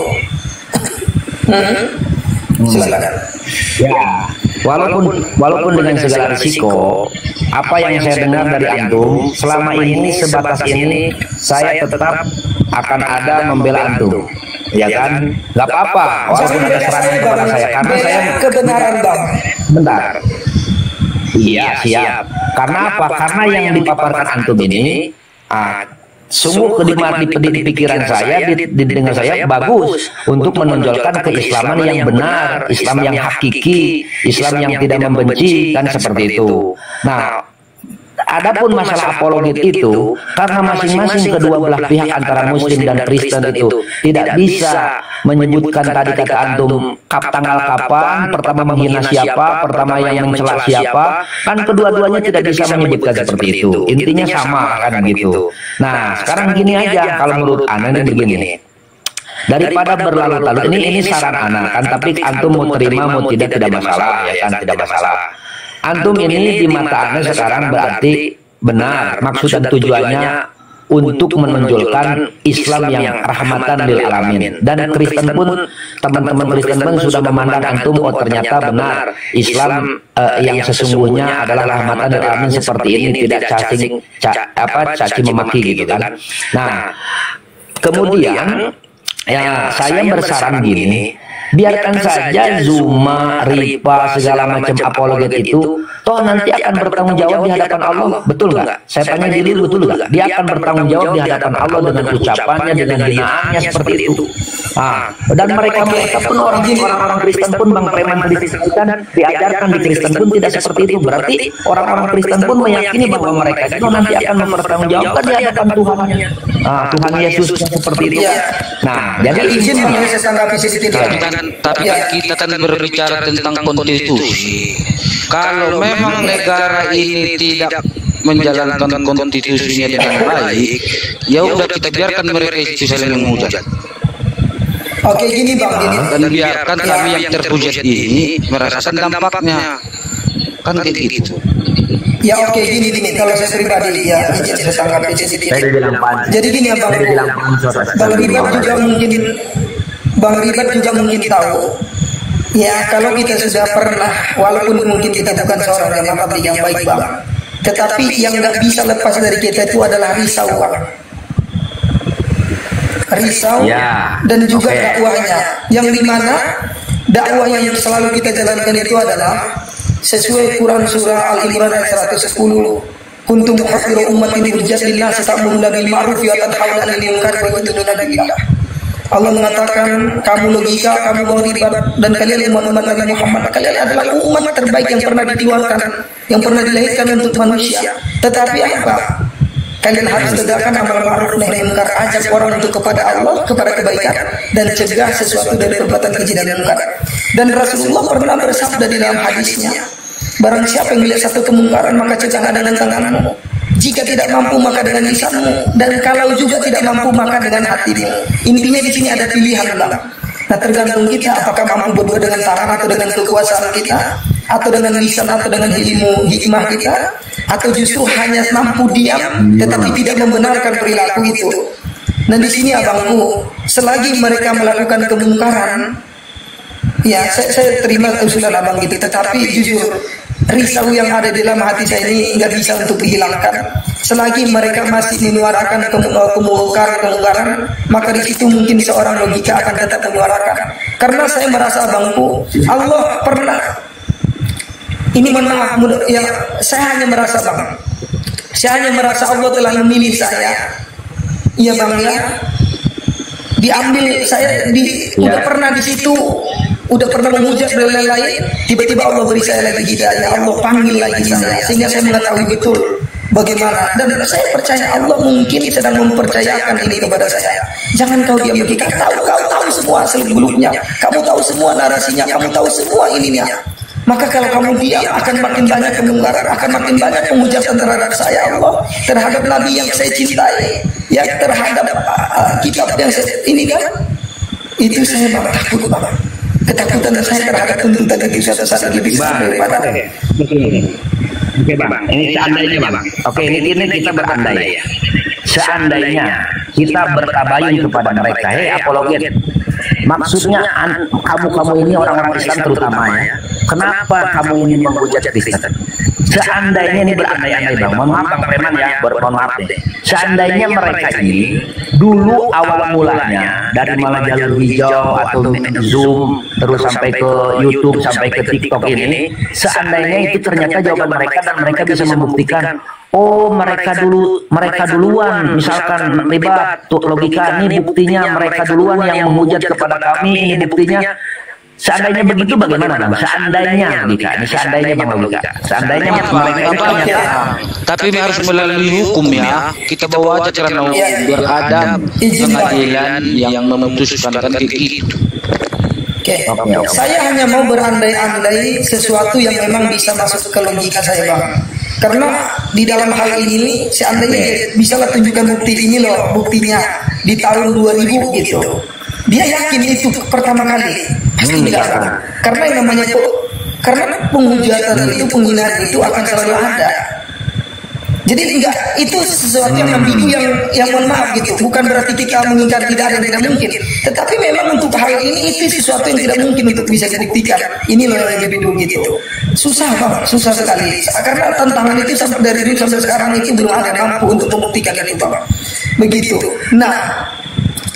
Silakan. Ya, walaupun dengan segala risiko, apa yang saya dengar dari antum selama ini sebatas ini, saya tetap akan ada membela antum, ya kan? Gak apa-apa, walaupun ada serangan kepada saya, karena saya kebenaran Bang. Bentar. Iya siap. Karena apa? Karena yang dipaparkan antum ini, sungguh di pikiran saya, didengar saya bagus untuk menonjolkan keislaman yang benar, Islam yang hakiki, Islam yang tidak membenci, kan seperti itu. Nah, adapun masalah apologet itu, karena masing-masing kedua belah pihak antara Muslim dan Kristen itu tidak bisa menyebutkan tadi kata antum tanggal kapan, pertama menghina siapa, pertama yang mencela siapa, kan kedua-duanya tidak bisa menyebutkan seperti itu. Intinya sama kan gitu. Nah, sekarang gini aja kalau menurut Ana ini begini. Daripada berlalu-lalu, ini saran Ana kan, tapi antum mau terima mau tidak masalah ya kan, tidak masalah. Antum ini di mata Ana sekarang berarti benar, maksud dan tujuannya untuk menonjolkan Islam yang rahmatan lil alamin. Dan Kristen pun, teman-teman Kristen pun sudah memandang antum, oh ternyata benar Islam yang sesungguhnya adalah rahmatan lil alamin seperti ini, tidak caci memaki gitu kan. Nah, kemudian ya saya bersaran gini, biarkan saja Zuma, Ripa, segala macam apologet itu, toh nanti akan bertanggung jawab di hadapan Allah, betul nggak? Saya tanya dulu, betul nggak? Dia akan bertanggung jawab di hadapan Allah dengan ucapannya, dengan hinaannya seperti itu. Dan mereka pun orang-orang Kristen pun, Bang Preman Kristen kan diajarkan di Kristen pun tidak seperti itu. Berarti orang-orang Kristen pun meyakini bahwa mereka itu nanti akan mempertanggungjawabkan di hadapan Tuhannya. Tuhan Yesus seperti itu. Nah, jadi izin saya tanggapi sedikit. Tapi kita kan berbicara tentang konstitusi. Kalau memang negara ini tidak menjalankan konstitusinya dengan baik, ya udah kita biarkan mereka itu saling menghujat. Oke, gini Bang, gini. Dan biarkan kami yang terhujat ini merasakan dampaknya. Kan kayak gitu. Ya oke, gini. Kalau saya pribadi ya, saya tanggapi sedikit. Jadi gini ya Bang Ribat juga mungkin tahu. Ya kalau kita sudah pernah, walaupun mungkin kita bukan seorang yang baik Bang, tetapi yang nggak bisa lepas dari kita itu adalah risau Bang. Risau dan juga dakwahnya, yang dimana dakwah yang selalu kita jalankan itu adalah sesuai Quran surah Al-Imran ayat 110. Kuntum khairu ummatin ukhrijat lin-nasi ta'muruna bil ma'ruf wa tanhauna 'anil munkar wa tu'minuna billah. Allah mengatakan, kamu logika, kamu mau ribat, dan kalian umat Nabi Muhammad, kalian adalah umat terbaik yang pernah ditiwakan, yang pernah dilahirkan untuk manusia. Tetapi apa? Kalian harus tegakkan amal ma'ruf nahi munkar, ajak orang untuk kepada Allah, kepada kebaikan, dan cegah sesuatu dari perbuatan keji dan munkar. Dan Rasulullah pernah bersabda di dalam hadisnya, barang siapa yang melihat satu kemungkaran maka cegahlah dengan tanganmu. Jika tidak mampu maka dengan lisanmu, dan kalau juga tidak mampu maka dengan hatimu. Intinya di sini ada pilihan Bang. Nah tergantung kita apakah mampu berdua dengan tangan atau dengan kekuasaan kita, atau dengan lisan atau dengan ilmu hikmah kita, atau justru hanya mampu diam tetapi tidak membenarkan perilaku itu. Nah di sini abangku, selagi mereka melakukan kemungkaran, ya saya terima usulan abang gitu, tetapi jujur risau yang ada di dalam hati saya ini nggak bisa untuk dihilangkan. Selagi mereka masih menyuarakan kemungkaran, maka di situ mungkin seorang logika akan tetap menyuarakan. Karena saya merasa abangku, Allah pernah, ini mohon maaf ya, saya hanya merasa bang, saya hanya merasa Allah telah memilih saya, iya bang ya, diambil saya udah pernah di situ. Udah pernah menghujat dan lain-lain, tiba-tiba Allah beri saya lagi hidayah, Allah panggil lagi saya, sehingga saya mengetahui betul bagaimana. Dan saya percaya Allah mungkin sedang mempercayakan ini kepada saya. Jangan kau diam, kau tahu semua seluk-beluknya, kamu tahu semua narasinya, kamu tahu semua ininya. Maka kalau kamu diam akan makin banyak kemungkaran, akan makin banyak penghujatan terhadap saya Allah, terhadap Nabi yang saya cintai, ya terhadap kitab yang saya ini kan. Itu saya takut banget. Ketakutan saya terhadap tuntutan itu suatu saat lagi bisa pada. Oke bang, ini seandainya bang. Oke ini kita berandai. Seandainya kita bertabayun kepada mereka, hei apologet. Maksudnya kamu ini orang-orang Islam terutama ya. Kenapa kamu ini menghujat Kristen? Seandainya ini berandai-andai bang, mohon maaf bang Preman ya, mohon maaf deh. Seandainya mereka ini dulu awal mulanya dari malah jalur hijau atau Zoom terus sampai ke YouTube sampai ke TikTok ini, seandainya itu ternyata jawaban mereka dan mereka bisa membuktikan, oh mereka duluan, misalkan libat logika ini buktinya mereka duluan yang menghujat kepada kami, ini buktinya. Seandainya begitu bagaimana bang? Seandainya logika, ini seandainya bang logika. Seandainya mereka tapi harus melalui hukum ya. Kita bawa aja karena beradab pengadilan yang memutuskan kan gitu. Oke. Saya hanya mau berandai-andai sesuatu yang memang bisa masuk ke logika saya bang. Karena di dalam hal ini seandainya bisa lah tunjukkan bukti ini loh, buktinya di tahun 2000 gitu. Dia yakin itu pertama kali, pasti tidak bang. Karena yang namanya karena penghujatan itu, penghinaan itu akan selalu ada. Jadi enggak, itu sesuatu yang ambigu yang mohon maaf gitu. Bukan berarti kita mengingkari tidak ada yang tidak mungkin. Tetapi memang untuk hal ini itu sesuatu yang tidak mungkin untuk bisa dibuktikan. Ini loh yang ambigu gitu. Susah bang, susah sekali. Karena tantangan itu sampai dari dulu sampai sekarang itu belum ada mampu untuk membuktikan itu bang. Begitu. Nah.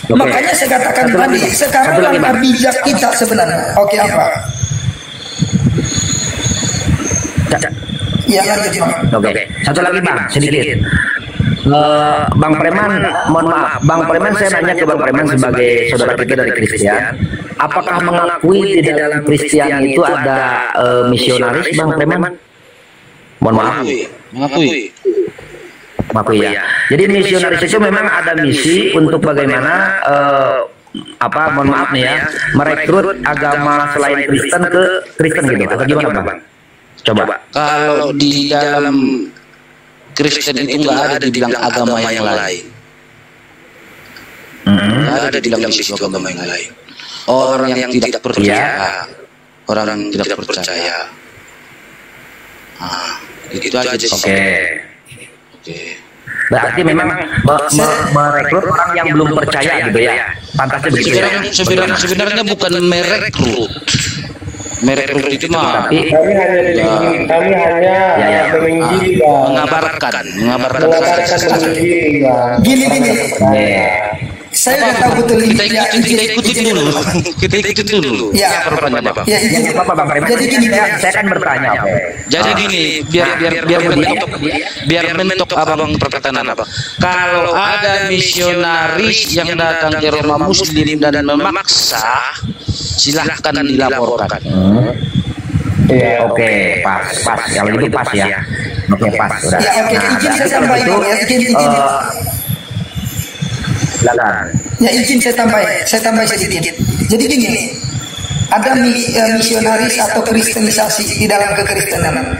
Makanya saya katakan tadi, sekarang langkah bijak kita sebenarnya. Oke apa? Ya lanjut bang. Oke. Satu lagi bang, sedikit. Bang Preman, mohon maaf, Bang Preman saya nanya ke Bang Preman sebagai saudara kita dari Kristen, apakah mengakui di dalam Kristen itu ada misionaris Bang Preman? Mohon maaf. Mengakui. Ya. Jadi misionaris itu memang ada misi untuk bagaimana mohon maaf nih ya, merekrut agama selain Kristen ke Kristen gitu. Atau gimana bang? Coba. Kalau di dalam Kristen itu nggak ada dibilang agama yang lain. Nggak ada dibilang di situ agama yang lain. Orang yang tidak percaya, orang yang tidak percaya. Itu aja sih. Oke. Berarti memang merekrut orang yang belum percaya gitu ya. Pantasnya begitu. Sebenarnya bukan merekrut. Merekrut itu mah kami hanya menginjili mengabarkan gini saya udah tahu betul ini kita ikutin dulu ya izin apa bang Preman, jadi gini saya kan bertanya jadi gini biar mentok abang perkataan apa, kalau ada misionaris yang datang ke rumah muslim dan memaksa, silahkan dilaporkan. Oke, pas kalau itu pas ya. Oke, pas udah. Izin saya sampaikan ya, izin saya tambah sedikit. Jadi gini, ada misionaris atau kristenisasi di dalam kekristenan.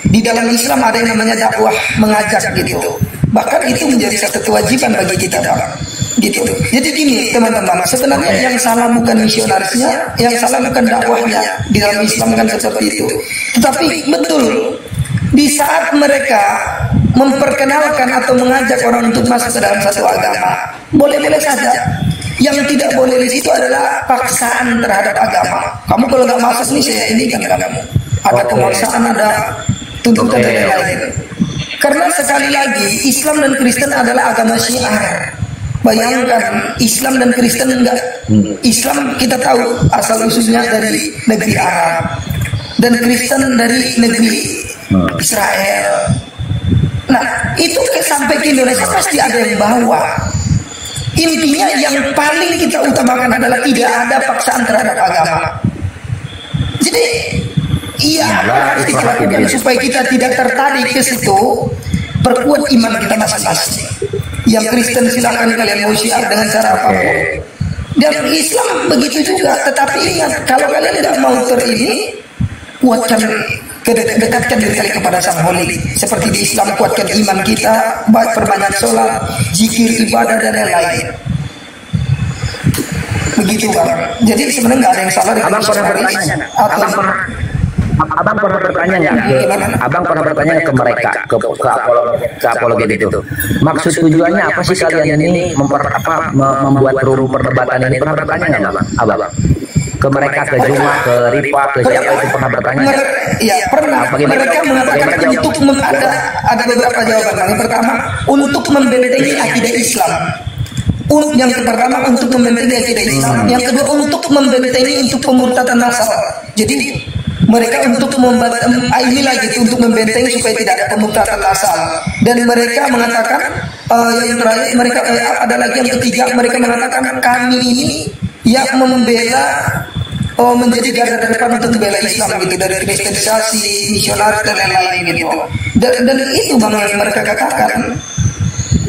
Di dalam Islam ada yang namanya dakwah mengajak gitu. Bahkan itu menjadi satu kewajiban bagi kita, Bang. Gitu. Jadi gini teman-teman, sebenarnya yang salah bukan misionarisnya, yang salah bukan dakwahnya. Di dalam Islam kan seperti itu. Tetapi betul, di saat mereka memperkenalkan atau mengajak orang untuk masuk ke dalam satu agama, boleh-boleh saja. Yang tidak boleh di situ adalah paksaan terhadap agama. Kamu kalau nggak masuk nih, saya ini kan kamu. Ada pemaksaan, ada tuntutan dan lain-lain. Karena sekali lagi Islam dan Kristen adalah agama syiar. Bayangkan Islam dan Kristen enggak. Islam kita tahu asal usulnya dari negeri Arab dan Kristen dari negeri Israel. Nah itu sampai ke Indonesia pasti ada yang bawa. Intinya yang paling kita utamakan adalah tidak ada paksaan terhadap agama. Jadi iya harus kita lakukan supaya kita tidak tertarik ke situ. Perkuat iman kita masing-masing. Yang Kristen silakan kalian mau syiar dengan cara apapun. Dan Islam begitu juga. Tetapi ingat, kalau kalian tidak mau ini, kuatkan, dekatkan diri kalian kepada Sang Holy. Seperti di Islam kuatkan iman kita, perbanyak sholat, zikir, ibadah dan lain-lain. Begitu Bang. Jadi sebenarnya nggak ada yang salah dengan misionaris atau Abang pernah bertanya nggak? Abang pernah bertanya ke mereka, ke apologet itu. Maksud tujuannya apa sih kalian ini membuat room perdebatan ini? Pernah bertanya nggak, Abang? Ke mereka, ke Juma, ke Rifa, ke siapa itu pernah bertanya? Iya pernah. Mereka mengatakan untuk ada beberapa jawaban. Yang pertama untuk membentengi akidah Islam. Yang pertama untuk membentengi akidah Islam. Yang kedua untuk membentengi untuk pemurtadan massal. Jadi mereka untuk ini lagi untuk membentengi supaya tidak ada pemurtadan massal. Dan mereka mengatakan yang terakhir mereka ada lagi yang ketiga, mereka mengatakan kami ini yang membela menjadi garda terdepan untuk membela Islam gitu, dari kristenisasi, misionaris dan lain-lain gitu. Dan itu Bang yang mereka katakan.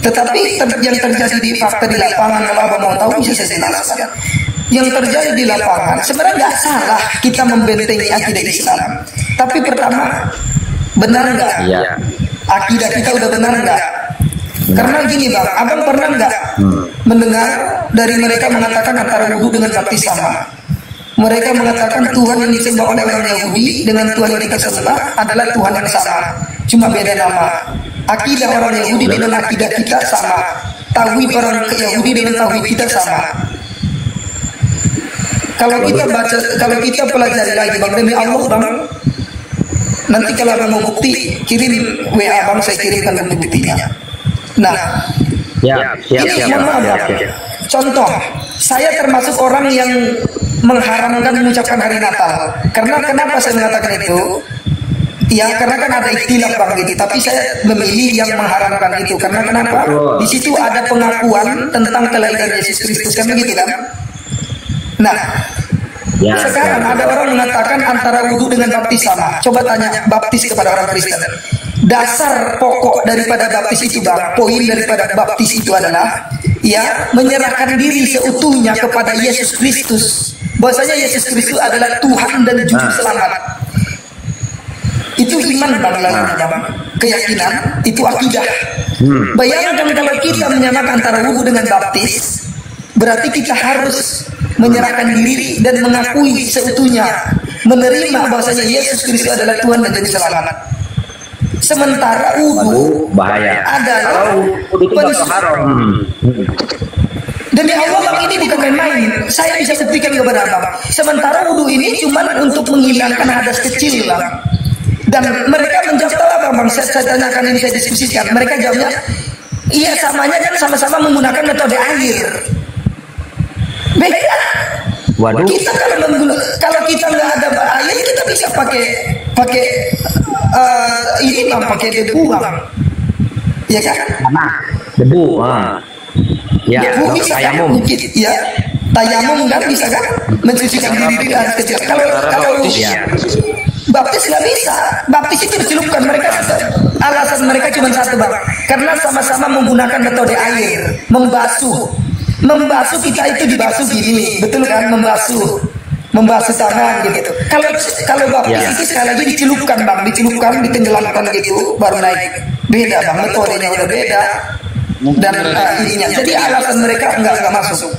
Tetapi yang terjadi di fakta di lapangan, kalau Abang mau tahu bisa saya jelaskan. Yang terjadi di lapangan sebenarnya nggak salah kita membentengi akidah Islam. Tapi pertama, benar nggak? Iya. Akidah kita udah benar nggak? Karena gini Bang, Abang pernah nggak mendengar dari mereka mengatakan antara wudhu dengan baptis sama? Mereka mengatakan Tuhan yang disembah oleh orang Yahudi dengan Tuhan yang kita sembah adalah Tuhan yang sama, cuma beda nama. Akidah orang Yahudi dengan akidah kita sama. Tauhid orang Yahudi dengan tauhid kita sama. Kalau kita baca, kalau kita pelajari lagi Bang, demi Allah Bang, nanti kalau ada mau bukti kirim WA Bang, saya kirimkan buktinya. Nah, contoh, saya termasuk orang yang mengharamkan mengucapkan hari Natal. Karena kenapa saya mengatakan itu? Ya karena kan ada ikhtilaf Bang gitu, tapi saya memilih yang mengharamkan itu. Karena kenapa? Di situ ada pengakuan tentang kelahiran Yesus Kristus kan begitu kan? Nah, sekarang ada orang mengatakan antara wudhu dengan baptis sama. Coba tanya baptis kepada orang Kristen. Dasar pokok daripada baptis itu Bang, poin daripada baptis itu adalah ya menyerahkan diri seutuhnya kepada Yesus Kristus. Bahwasanya Yesus Kristus adalah Tuhan dan Juru Selamat. Itu iman Bang, keyakinan, itu akidah. Bayangkan kalau kita menyamakan antara wudhu dengan baptis, berarti kita harus menyerahkan diri dan mengakui seutuhnya, menerima bahwasanya Yesus Kristus adalah Tuhan dan Juru Selamat. Sementara wudhu adalah demi Allah Bang, ini bukan main-main. Saya bisa buktikan kepada Abang. Sementara wudhu ini cuma untuk menghilangkan hadas kecil Bang. Dan mereka menjawab apa Bang? Saya tanyakan ini, saya diskusikan. Mereka jawabnya, iya samanya kan sama-sama menggunakan metode air. Beda. Waduh. Kita kalau kita nggak ada air, kita bisa pakai ini Bang, pakai debu Bang. Ya kan? Debu. Ya. Debu bisa Tayamum. Ya. Tayamum kan bisa kan? Mencucikan diri dengan kecil. Kalau baptis nggak bisa. Baptis itu dicelupkan. Mereka alasan mereka cuma satu Bang, karena sama-sama menggunakan metode air, membasuh kita itu dibasuh gini, betul kan? Membasuh membasuh tangan gitu. Kalau baptis itu sekali lagi dicelupkan bang, ditenggelamkan gitu, baru naik. Beda bang, metodenya udah beda dan ininya. Jadi alasan mereka enggak masuk.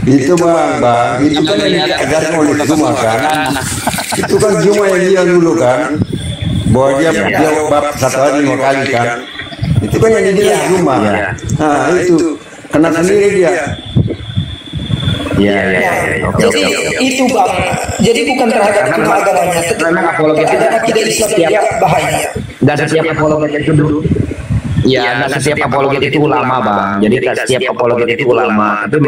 Itu bang, itu kan yang diajarkan oleh Zuma kan. Itu kan Zuma yang dia dulu kan, bahwa dia bab 1 hari 5 kali kan. Itu kan yang dibilang Zuma. Nah itu kena sendiri dia. Jadi itu bang. Jadi bukan terhadap cuma agamanya, tetapi terhadap tidak Islam dia bahaya. Dan setiap apologet itu dulu. Ya, dan setiap apologet itu ulama bang. Jadi setiap apologet itu ulama. Tapi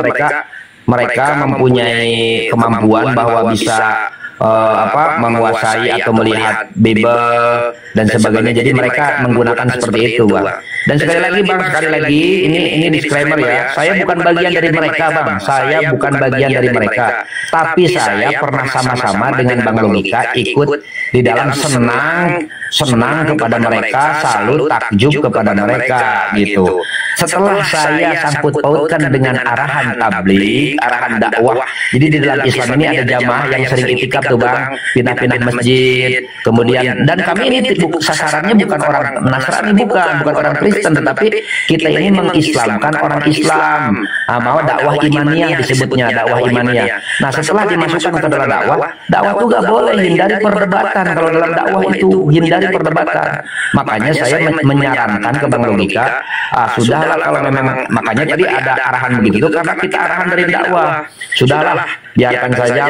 mereka mempunyai kemampuan bahwa bisa menguasai atau melihat Bible dan sebagainya. Jadi mereka menggunakan seperti itu bang. Dan sekali lagi ini disclaimer ya, saya bukan bagian dari mereka bang, saya bukan bagian dari mereka, tapi saya pernah sama-sama dengan Bang Logika ikut di dalam senang kepada mereka, salut takjub kepada mereka gitu. Setelah saya sangkut pautkan dengan arahan tabligh, arahan dakwah, jadi di dalam Islam ini ada jamaah yang sering itikaf tuh bang, pindah-pindah masjid, kemudian dan kami ini sasarannya bukan orang Nasrani, bukan orang Kristen, tetapi kita ini mengislamkan orang Islam, mau dakwah imaniyah disebutnya, dakwah imaniyah. Nah setelah dimasukkan ke dalam dakwah tuh gak boleh hindari perdebatan. Kalau dalam dakwah itu hindari perdebatan. Makanya saya menyarankan ke Bang Logika, sudahlah kalau memang, makanya tadi ada arahan begitu karena kita arahan dari dakwah. Sudahlah, biarkan saja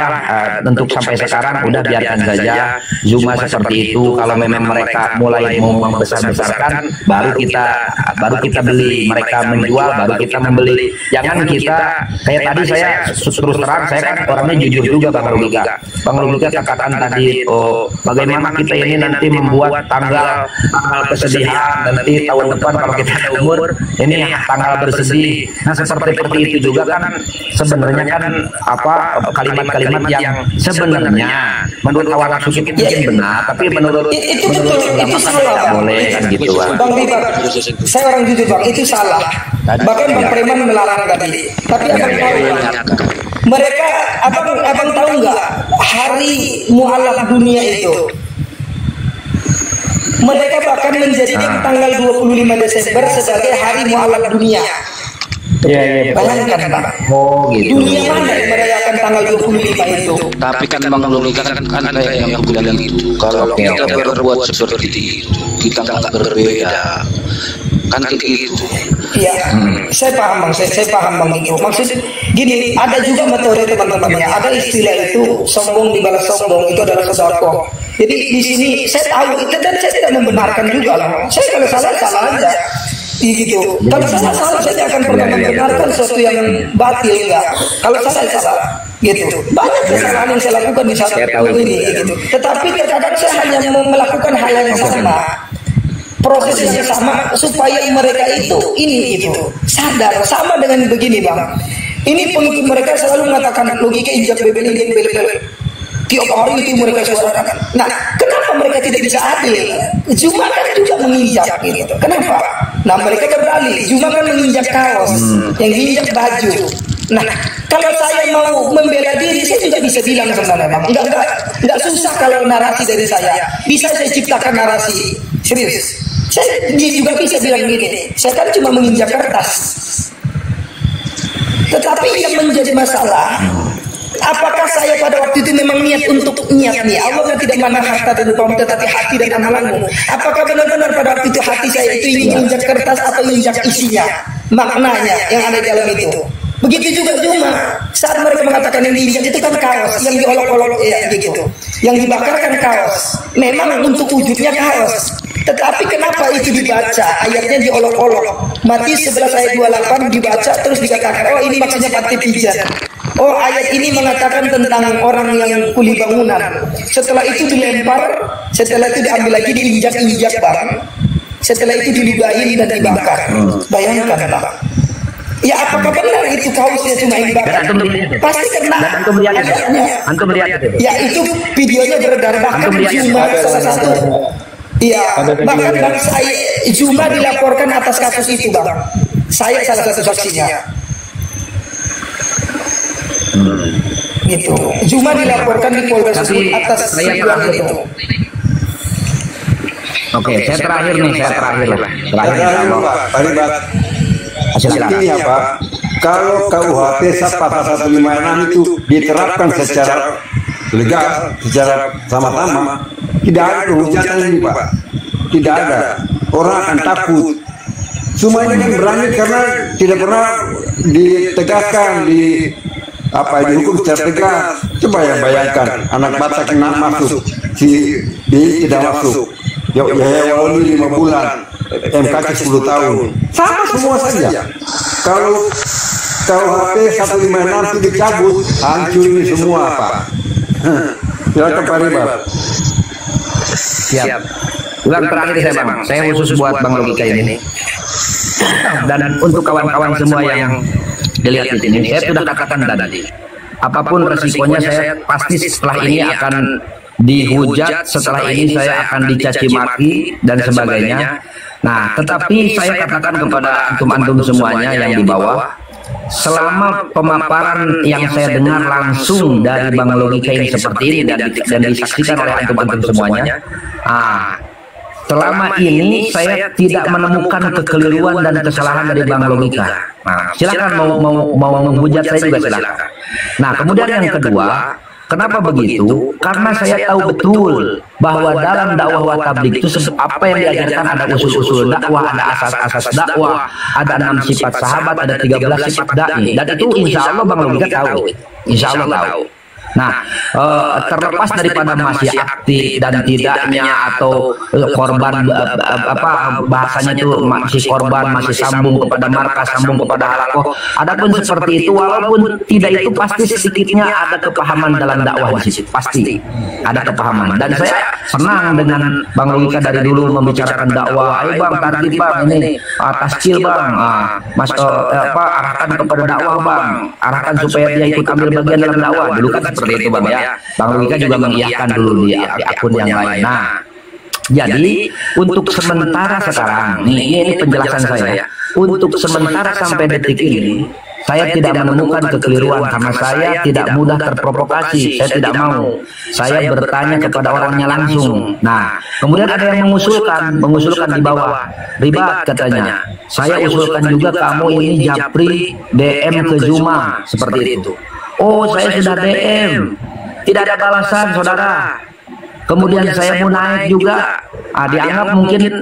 untuk sampai sekarang udah biarkan saja Zuma seperti itu. Kalau memang mereka mulai mau membesar-besarkan, baru kita beli. Mereka menjual, baru kita membeli. Jangan kita kayak tadi saya terus terang, saya kan orangnya jujur juga Bang Logika. Bang Logika katakan tadi, bagaimana kita ini nanti membuat tanggal kesedihan nanti tahun depan kalau kita ada umur ini tanggal bersedih. Nah seperti itu juga kan sebenarnya kan kalimat-kalimat yang sebenarnya menurut awal nafsu kita mungkin benar, tapi menurut itu salah tidak boleh kan gitu bang. Bang Bibar, saya orang jujur bang, itu salah. Bahkan Bang Preman melarang tadi. Tapi abang tahu mereka, abang tahu nggak hari mualaf dunia itu? Mereka bahkan menjadikan tanggal 25 Desember sebagai hari mualaf dunia. Bayangkan Pak. Gitu. Dunia mana yang merayakan tanggal 25 itu? Tapi kan Bang Logika kan kayak yang aku bilang itu. Kalau kita berbuat seperti itu, kita nggak berbeda. Kan kayak gitu. Iya, saya paham bang, saya paham bang itu. Maksud gini, ada juga metode teman-temannya. Ada istilah itu sombong dibalas sombong, itu adalah sedekah. Jadi di sini saya tahu itu dan saya tidak membenarkan juga lah. Saya kalau salah aja. Gitu. Kalau salah saya tidak akan pernah membenarkan sesuatu yang batil enggak. Kalau salah gitu. Banyak kesalahan yang saya lakukan di saat ini gitu. Tetapi terkadang saya hanya melakukan hal yang sama. Proses yang sama supaya mereka itu gitu sadar. Sama dengan begini bang, ini pengikut mereka selalu mengatakan Logika injak bebel. Tiap hari itu mereka suarakan. Nah kenapa mereka tidak bisa adil? Zuma kan juga menginjak gitu. Kenapa? Nah mereka berdalih, Zuma kan menginjak kaos, yang diinjak baju. Nah kalau saya mau membela diri, saya juga bisa bilang sebenarnya bang, enggak susah kalau narasi dari saya. Bisa saya ciptakan narasi, serius. Saya juga bisa bilang gini, saya kan cuma menginjak kertas. Tetapi yang menjadi masalah, apakah saya pada waktu itu memang niat nih? Allah kan tidak mana harta dan uang, tetapi hati dan amalanmu. Apakah benar-benar pada waktu itu hati saya itu ingin menginjak kertas atau menginjak isinya, maknanya yang ada di dalam itu? Begitu juga Zuma, saat mereka mengatakan yang diinjak itu kan kaos, yang diolok-olok ya gitu, yang dibakar kan kaos. Memang untuk wujudnya kaos. Tetapi kenapa itu dibaca ayatnya diolok-olok? Matius 11 ayat 28 dibaca terus dikatakan, oh ini maksudnya pantai pijat. Oh ayat ini mengatakan tentang orang yang kuli bangunan. Setelah itu dilempar, setelah itu diambil lagi diinjak-injak bang. Setelah itu diludahin dan dibakar. Bayangkan bang. Ya apakah benar itu kaosnya cuma dibakar? Pasti kena. Antum lihat itu. Ya itu videonya beredar bahkan cuma salah satu. Iya, bahkan bang saya Zuma dilaporkan atas kasus itu bang. Saya salah satu saksinya. Itu. Cuma dilaporkan di Polda tersebut atas tuduhan itu. Oke, saya terakhir nih, terakhir Pak Libat. Intinya Pak, kalau KUHP pasal 156 itu diterapkan secara legal, secara sama-sama, tidak ada hujatan ini Pak. Tidak ada. Orang akan takut. Cuma ini berani karena tidak pernah ditegaskan dihukum secara tegas. Coba ya bayangkan anak Batak yang masuk, si B tidak masuk, Yahya Wali 5 bulan, MKC 10 tahun, sama semua saja. Kalau KUHP 156 itu dicabut, hancur ini semua Pak. Silakan Pak Libat. Siap. Ulang terakhir saya Bang, saya khusus buat Bang Logika ini. Dan untuk kawan-kawan semua yang dilihat di sini, saya sudah katakan tadi, apapun resikonya saya pasti setelah ini akan dihujat, setelah ini saya akan dicaci maki dan sebagainya. Nah, tetapi saya katakan kepada antum-antum semuanya yang di bawah, selama pemaparan yang saya dengar langsung dari Bang Logika ini seperti ini dan disaksikan oleh antum-antum semuanya, selama ini saya tidak menemukan kekeliruan dan kesalahan dari Bang Logika. Nah, silakan mau menghujat saya juga silakan. Nah, kemudian yang kedua, kenapa begitu? Karena saya tahu betul bahwa dalam dakwah tabligh itu apa yang diajarkan ada usul-usul dakwah, ada asas-asas dakwah, ada 6 sifat sahabat, ada 13 sifat dai, dan itu insya Allah Bang Logika tahu. Insya Allah tahu. Nah, terlepas daripada masih aktif dan tidaknya atau korban bahasanya itu masih korban, masih sambung kepada markas, sambung kepada halakoh. Adapun seperti itu, walaupun tidak itu pasti sedikitnya ada kepahaman dalam dakwah di situ, pasti ada kepahaman. Dan saya senang dengan Bang Logika dari dulu membicarakan dakwah. Ayo Bang, target Bang ini taskil Bang, arahkan kepada dakwah Bang, arahkan supaya dia ikut ambil bagian dalam dakwah. Dulu kan seperti itu Bang ya. Bang Logika juga mengiyakan dulu di akun yang lain. Nah, jadi untuk sementara sekarang, ini penjelasan saya. Untuk sementara sampai detik ini, saya tidak menemukan kekeliruan karena saya tidak mudah terprovokasi. Saya tidak mau. Saya bertanya kepada orangnya langsung. Nah, kemudian ada yang mengusulkan di bawah. Ribat katanya. Saya usulkan juga kamu ini japri DM ke Zuma seperti itu. Oh, saya sudah DM, tidak ada balasan saudara. Kemudian saya mau naik juga, dianggap mungkin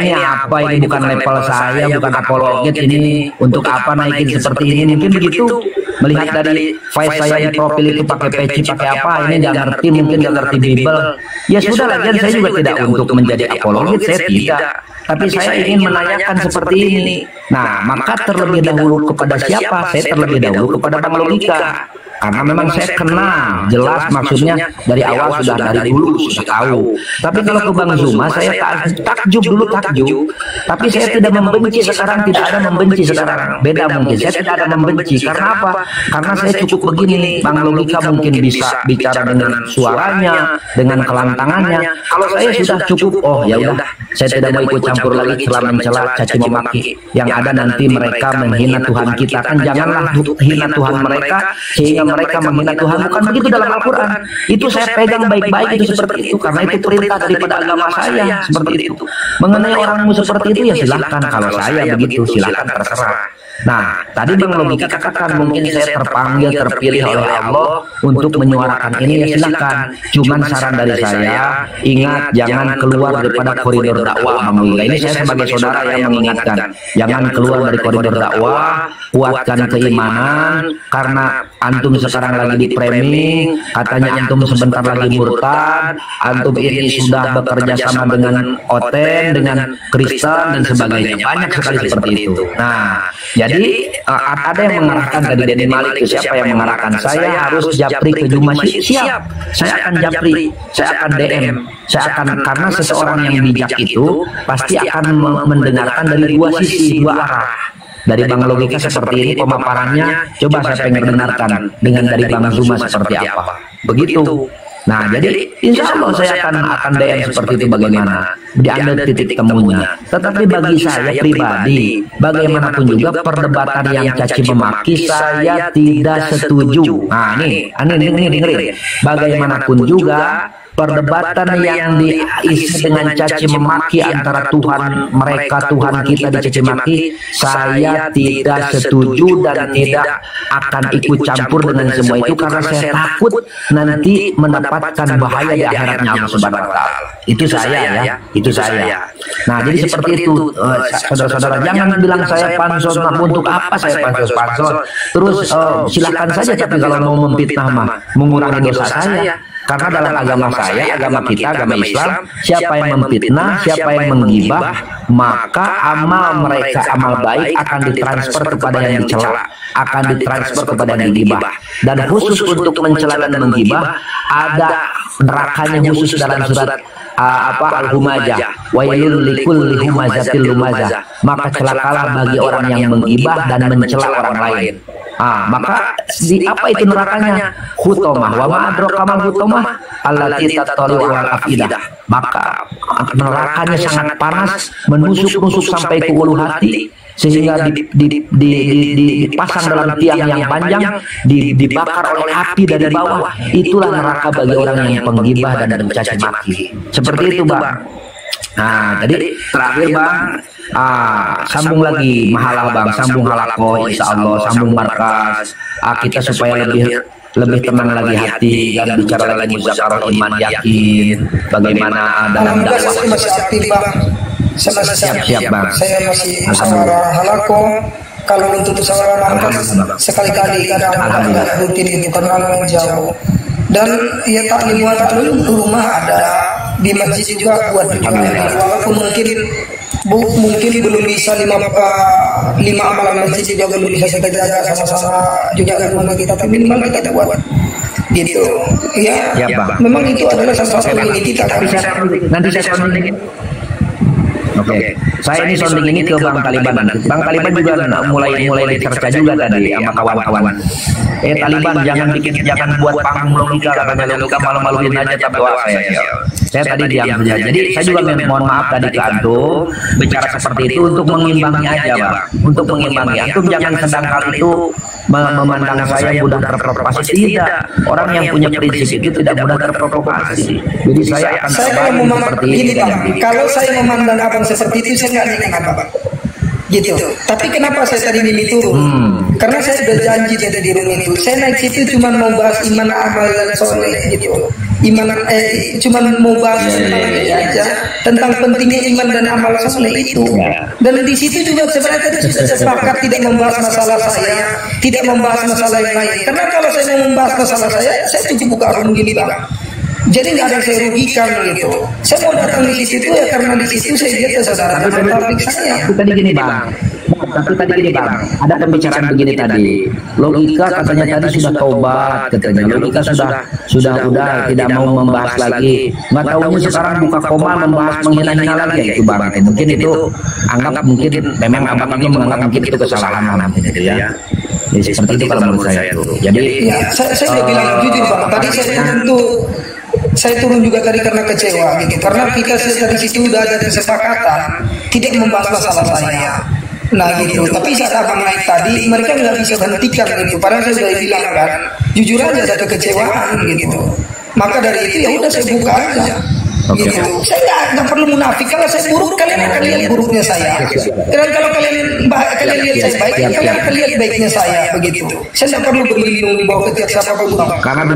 ini apa, ini bukan level saya, bukan apologet, ini untuk apa naikin seperti ini, mungkin begitu. Melihat dari file saya di profil itu pakai peci, pakai apa, ini nggak ngerti, mungkin nggak ngerti Bible. Ya sudah, lagian saya juga tidak untuk menjadi apologet, saya tidak. Tapi saya ingin menanyakan seperti ini. Nah, maka terlebih dahulu kepada siapa? Saya terlebih dahulu kepada Bang Logika. Karena memang saya kenal, jelas maksudnya dari awal sudah dari dulu sudah tahu. Tapi kalau ke Bang Zuma saya takjub dulu. Tapi saya tidak membenci sekarang, tidak ada membenci sekarang. Beda mungkin, saya tidak ada membenci. Karena apa? Karena saya cukup begini. Bang Logika mungkin bisa bicara dengan suaranya, dengan kelantangannya. Kalau saya sudah cukup, oh ya udah, saya tidak mau ikut campur lagi celah mencela, caci memaki. Yang ada nanti mereka menghina Tuhan kita, kan janganlah hina Tuhan mereka sehingga mereka menghina Tuhan. Bukan begitu dalam Al-Quran. Itu saya pegang baik-baik itu seperti itu, karena itu perintah daripada agama saya seperti itu. Mengenai orangmu seperti itu ya silahkan, kalau saya begitu silahkan, terserah. Nah, tadi Bang Logika katakan mungkin saya terpilih oleh Allah untuk menyuarakan ini, ya silahkan. Cuman saran dari saya, ingat jangan keluar daripada koridor dakwah Bang Logika. Ini saya sebagai saudara yang mengingatkan, jangan keluar dari koridor dakwah, kuatkan keimanan, karena antum sekarang lagi di framing, katanya antum sebentar lagi murtad, antum ini sudah bekerja sama dengan Oten, dengan Kristen dan sebagainya. Banyak sekali seperti itu. Nah, jadi ada yang mengarahkan tadi Denny Malik itu, siapa yang mengarahkan? Saya harus japri ke Zuma. Siap, saya akan japri, saya akan DM, saya akan, karena seseorang yang bijak itu pasti akan mendengarkan dari dua sisi, dua arah. Dari Bang Logika seperti ini pemaparannya, coba saya pengen dengarkan dengan dari Bang Zuma seperti apa. Begitu. Nah, jadi insya Allah saya akan DM seperti itu bagaimana diambil titik temunya. Tetapi bagi saya pribadi, bagaimanapun juga perdebatan yang caci memaki saya tidak setuju. Nah, ini dengerin. Bagaimanapun juga perdebatan yang diisi dengan caci memaki antara Tuhan mereka, Tuhan kita dicaci maki, saya tidak setuju dan tidak akan ikut campur dengan semua itu karena saya takut nanti mendapatkan bahaya di akhiratnya Allah Subhanahu wa taala. Itu saya. Nah, jadi seperti itu saudara-saudara, jangan bilang saya pansos. Nah, untuk apa saya pansos? Terus silakan saja, tapi kalau mau memfitnah mah mengurangi dosa saya. Karena dalam agama saya, agama kita, agama Islam, siapa yang memfitnah, siapa yang menggibah, maka amal mereka, amal baik akan ditransfer kepada yang dicela, akan ditransfer kepada yang digibah. Dan khusus untuk mencela dan menggibah, ada nerakanya khusus dalam surat Al-Humazah, wailul likulli humazatil lumazah. Maka celakalah bagi orang yang menggibah dan mencela orang lain. Maka di apa itu nerakanya? Hutomah, wa ma adraka mal hutomah allati tattali'u al-afidah. Maka nerakanya sangat panas, menusuk-nusuk sampai ke ulu hati, sehingga dipasang dalam tiang yang panjang, dibakar oleh api dari bawah. Itulah neraka bagi orang yang penggibah dan mencaci maki. Seperti itu, Bang. Nah, jadi terakhir, Bang, sambung lagi mahalah, Bang, sambung halako, insya Allah, sambung markas, kita supaya lebih tenang lagi hati dan bicara lagi muzakarah iman yakin bagaimana dalam dakwah. Saya masih aktif, Bang. Siap, Bang. Saya masih musyawarah halako. Kalau untuk musyawarah markas sekali-kali, kadang agak rutin itu karena jauh. Dan ya taklim rumah ada, di masjid juga buat juga, walaupun mungkin belum bisa lima amalan masjid juga belum bisa kita jaga sama-sama juga di rumah kita, tapi minimal kita buat gitu ya, Bang. Memang itu adalah salah satu ini kita kan. Nanti saya sounding. Oke. Saya ini sounding ini ke Bang Taliban. Bang Taliban juga mulai dicerca juga tadi sama kawan-kawan. Taliban jangan buat panggung logika, katanya logika malu-maluin aja tapi saya tadi diam saja. Jadi saya juga mohon maaf tadi ke antum bicara seperti itu untuk mengimbangi aja, Bang. Untuk mengimbangi. Antum jangan sedang hal itu memandang saya mudah terprovokasi. Tidak. Orang yang punya prinsip itu tidak mudah terprovokasi. Jadi saya akan seperti ini, Bang. Kalau saya memandang abang seperti itu, saya nggak kenapa, Bang. Gitu. Tapi kenapa saya tadi ini turun? Karena saya sudah janji dari di rumah itu. Saya naik situ cuma mau bahas iman, amal dan soleh gitu. Cuma mau bahas tentang ini aja, tentang pentingnya iman dan amal soleh itu. Dan di situ juga sebenarnya tadi sudah sepakat tidak membahas masalah saya, tidak membahas masalah yang lain. Karena kalau saya mau membahas masalah saya cukup buka room gini, Bang. Jadi nggak ada yang saya rugikan gitu. Saya mau datang di situ ya karena di situ saya lihat saudara topik saya. Tadi gini, Bang. Tapi tadi gini, Bang, ada pembicaraan begini tadi. Logika katanya tadi sudah tobat, katanya. Logika sudah tidak mau membahas lagi. Nggak tahunya sekarang buka koma membahas menghina-hina lagi ya itu, Bang. Mungkin itu mungkin memang abang ini menganggap mungkin itu kesalahan nanti gitu ya. Jadi seperti itu kalau menurut saya itu. Jadi ya, saya udah bilang jujur, Bang. Tadi saya turun juga tadi karena kecewa gitu. Karena kita dari situ udah ada kesepakatan tidak membahas masalah saya. Nah gitu. Tapi saat abang naik tadi mereka nggak bisa hentikan gitu. Padahal saya sudah bilang kan, jujur aja ada kekecewaan gitu. Maka dari itu ya udah saya buka aja. Gitu. Saya nggak perlu munafik. Kalau saya buruk, kalian akan lihat buruknya saya. Dan kalau kalian lihat saya baik, kalian akan lihat baiknya saya. Begitu. Saya nggak perlu berlindung di bawah ketiak siapapun. Karena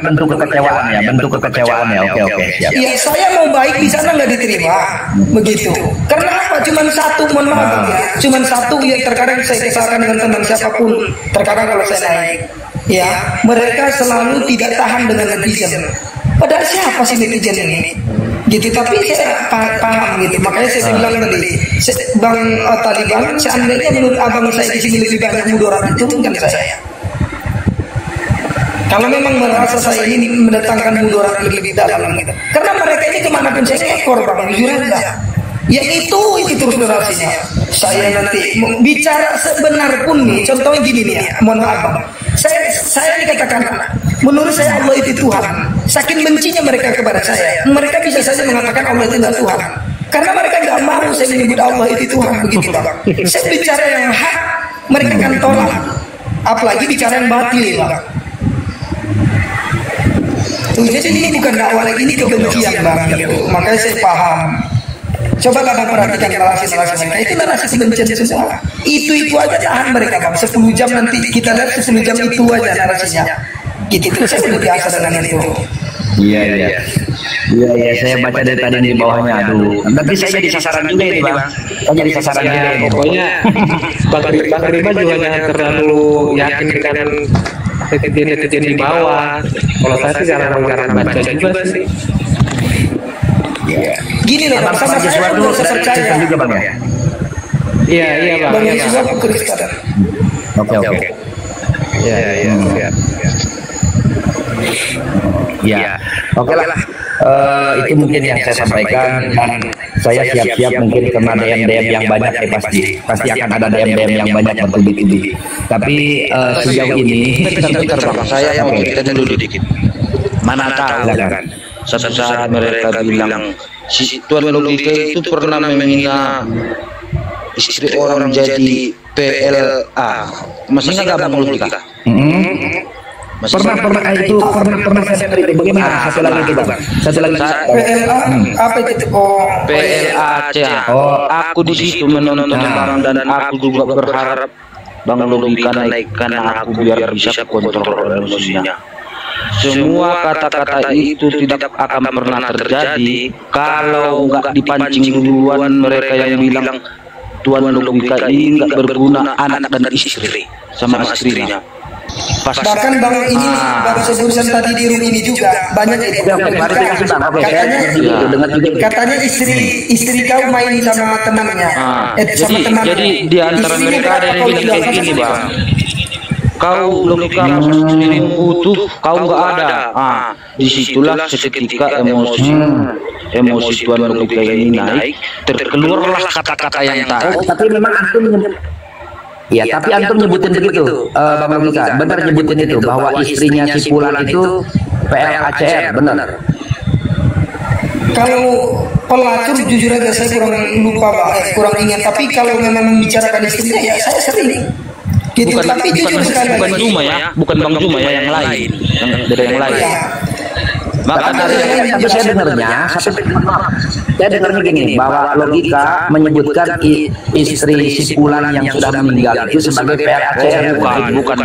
bentuk kekecewaan ya, Oke. Siap. Iya, saya mau baik di sana nggak diterima. Begitu. Karena apa? Cuman satu, mohon maaf ya. Cuman satu yang terkadang saya kesalahan dengan teman siapapun. Terkadang kalau saya naik, ya mereka selalu tidak tahan dengan netizen. Padahal siapa sih netizen ini? Gitu, tapi saya paham gitu. Makanya saya bilang tadi, Bang Taliban, seandainya menurut abang saya di sini lebih banyak mudarat itu bukan saya. Kalau memang merasa saya ini mendatangkan mudarat lebih dalam gitu. Karena mereka ini kemanapun saya ekor, Bang, jujur aja. Yang itu terus narasinya. Saya nanti bicara sebenar pun nih, contohnya gini nih ya, mohon maaf Bang. Saya dikatakan Menurut saya Allah itu Tuhan. Saking bencinya mereka kepada saya, mereka bisa saja mengatakan Allah itu tidak Tuhan. Karena mereka nggak mau saya menyebut Allah itu Tuhan, begitu Bang. Saya bicara yang hak, mereka akan tolak. Apalagi bicara yang batil, Bang. Tuh, jadi ini bukan dakwah lagi, ini kebencian, Bang. Gitu. Makanya saya paham. Coba Bang perhatikan narasi-narasi mereka, itu narasi kebencian semua. Itu aja tahan mereka, Bang. 10 jam nanti kita lihat 10 jam itu aja narasinya. Gitu, saya sudah biasa dengan itu. Iya, saya baca dari tadi di bawahnya. Aduh, tapi saya jadi sasaran juga ini, Bang. Saya jadi sasaran juga. Pokoknya Bang Rima juga jangan terlalu yakin dengan netizen di bawah. Kalau saya sih jarang baca juga sih. Gini loh, Bang, sama saya pun saya percaya juga, Bang, ya. Iya, Bang. Bang Yesus aku Kristen. Oke. Iya. Ya, oke lah. Itu mungkin yang saya sampaikan, dan saya siap-siap mungkin kena DM yang banyak ya, pasti akan ada DM yang banyak bertubi-tubi. Tapi sejauh ini Bentar Bang, saya mau cerita dulu dikit. Mana tahu kan, suatu saat mereka bilang si Tuan Logika itu pernah menghina istri orang jadi PLA. Masih nggak Bang Logika? Pernah saya dengar itu. Bagaimana? Satu lagi itu, Bang. PLA apa itu? PLAC. Aku di situ menonton Bang, dan aku juga berharap Bang Logika naik karena aku biar bisa kontrol emosinya. Semua kata-kata itu tidak akan pernah terjadi kalau nggak dipancing duluan mereka yang bilang Tuan Logika ini nggak berguna anak dan istri sama istrinya. Bahkan Bang ini baru sebutkan tadi di room ini juga banyak itu. Katanya istri kau main sama temannya. Jadi di antara mereka ada yang bilang kayak gini, Bang. Kau Logika sendiri butuh, kau nggak ada. Disitulah seketika emosi Tuan Logika ini naik, terkeluarlah kata-kata yang tak. Tapi memang antum ya, tapi antum nyebutin begitu, Bang Logika, benar nyebutin itu bahwa istrinya si Fulan itu PLACR, benar. Kalau pelacur jujur aja saya kurang lupa, kurang ingat. Tapi kalau memang membicarakan istrinya ya saya sering. Gitu, bukan Juma ya, bukan Bang Juma ya, yang lain, dari yang lain. Maka tapi saya dengarnya gini, bahwa Logika menyebutkan istri si Fulan yang sudah meninggal itu sebagai PLACR. Bukan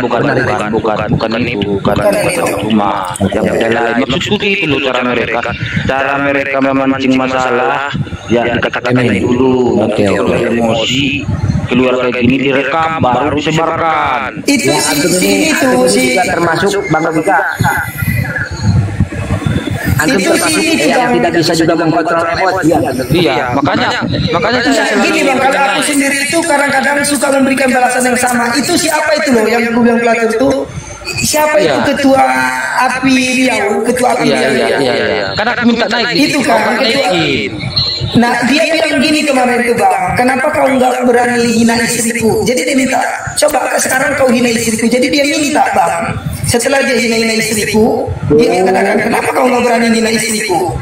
Juma. Yang beda lain. Maksudku itu loh cara mereka memancing masalah. Ya dikatakan dulu, emosi keluar kayak gini direkam baru disebarkan. Itu sih termasuk Bang Logika. Antum termasuk yang tidak bisa juga mengkontrol emosi. Iya, makanya saya gini Bang, kalau aku sendiri itu kadang-kadang suka memberikan balasan yang sama. Itu siapa itu loh yang aku bilang pelacur itu? Siapa itu ketua API Riau? Iya. Karena aku minta naik. Itu kan naikin. Nah dia bilang gini kemarin itu Bang, kenapa kau nggak berani hina istriku? Jadi dia minta, coba sekarang kau hina istriku. Jadi dia minta Bang, setelah dia hina istriku, dia katakan kenapa kau nggak berani hina istriku?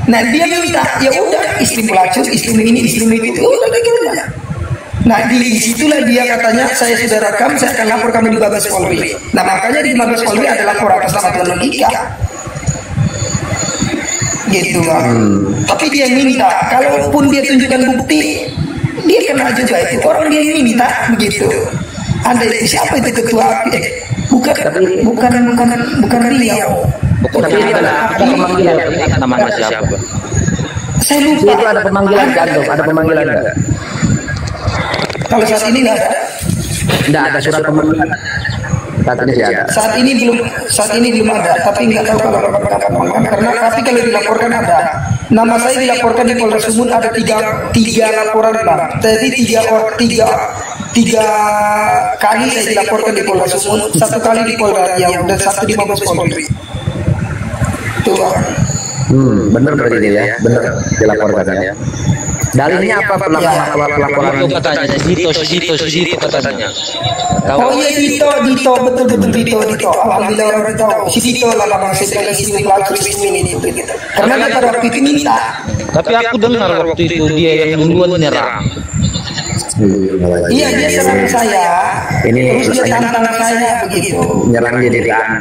Nah dia minta, ya udah istri pelacur, istri ini, istri itu, udah gitu. Nah di situlah dia katanya saya sudah rekam, saya akan lapor kamu di Mabes Polri. Nah makanya di Mabes Polri ada lapor atas nama Tuan Logika. Gitu Bang. Tapi dia minta, kalaupun dia tunjukkan bukti, dia kena juga itu. Orang dia minta begitu. Ada siapa itu ketua API? Bukan Riau. Tapi ada pemanggilan namanya siapa? Saya lupa. Itu ada pemanggilan ada pemanggilan enggak? Kalau saat ini nggak ada. Nggak ada surat pemanggilan. Saat ini belum ada, tapi nggak tahu kalau karena tapi kalau dilaporkan ada. Nama saya dilaporkan di Polres Sumut ada tiga laporan Bang. Jadi tiga kali saya dilaporkan di Polres Sumut, satu kali di Polda Riau dan satu di Mabes Polri. Tuh Bang. Benar berarti ya, benar dilaporkan ya. Dalilnya apa pelaporan? Itu katanya Dito katanya. Oh iya Dito, betul Dito. Alhamdulillah orang tahu. Si Dito lah memang segala istri pelaku ini begitu. Karena dia pada waktu itu minta. Tapi aku dengar waktu itu dia yang duluan nyerang. Iya dia serang saya. Ini terus dia tantang saya begitu. Nyerang jadi kan.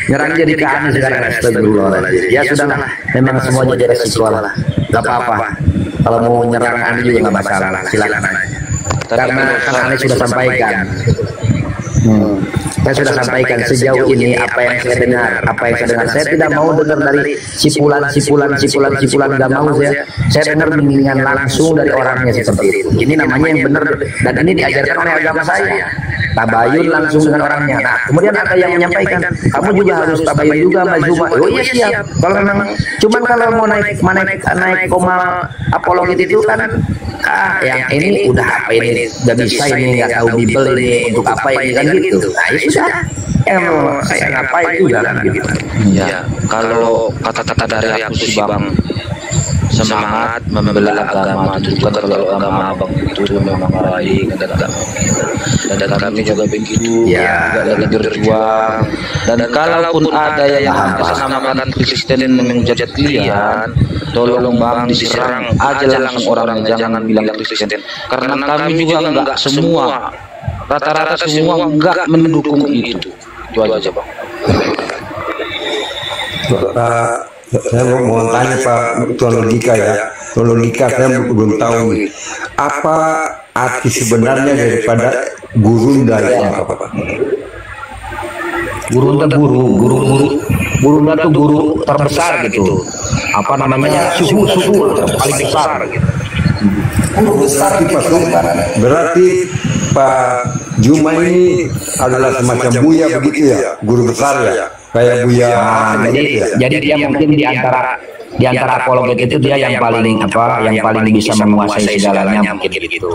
Nyerang jadi kan sekarang astagfirullahaladzim. Ya sudahlah, memang semuanya jadi resiko lah. Gak apa-apa. Kalau mau nyerang Anda juga nggak masalah, silakan aja. Karena kan Anda sudah sampaikan. Saya sudah sampaikan sejauh ini apa yang saya dengar, saya tidak mau dengar dari sipulan, nggak mau saya dengar bimbingan langsung dari orangnya seperti itu. Ini namanya yang benar dan ini diajarkan oleh agama saya. Tabayun langsung dengan orangnya. Nah, kemudian ada yang menyampaikan, kamu juga harus tabayun juga Mas Zuma. Oh iya siap. Kalau memang, cuman kalau mau naik koma apologet itu kan, yang ini udah apa ini, udah bisa ini nggak tahu Bible ini untuk apa ini kan gitu. Nah itu sudah. Saya ngapain juga kan gitu. Ya, kalau kata-kata dari aku sih Bang, semangat membela agama itu bukan kalau agama Abang itu memang baik dan kami juga begitu lagi berjuang dan kalaupun ada yang mengatasnamakan Kristen menjadi kalian, tolong Bang diserang aja langsung orang, jangan bilang Kristen karena kami juga enggak semua, rata-rata semua enggak mendukung itu aja Bang. Saya mau tanya Pak Tuan Logika ya. Tuan Logika saya belum tahu nih. Apa arti sebenarnya daripada gurunda itu apa Pak? Gurunda itu guru terbesar gitu. Apa namanya? Suku paling besar gitu. Guru besar berarti Pak Juma ini adalah semacam Buya begitu ya, guru besar ya, kayak Buya. Jadi dia mungkin di antara apologet itu dia yang paling bisa menguasai segalanya mungkin gitu.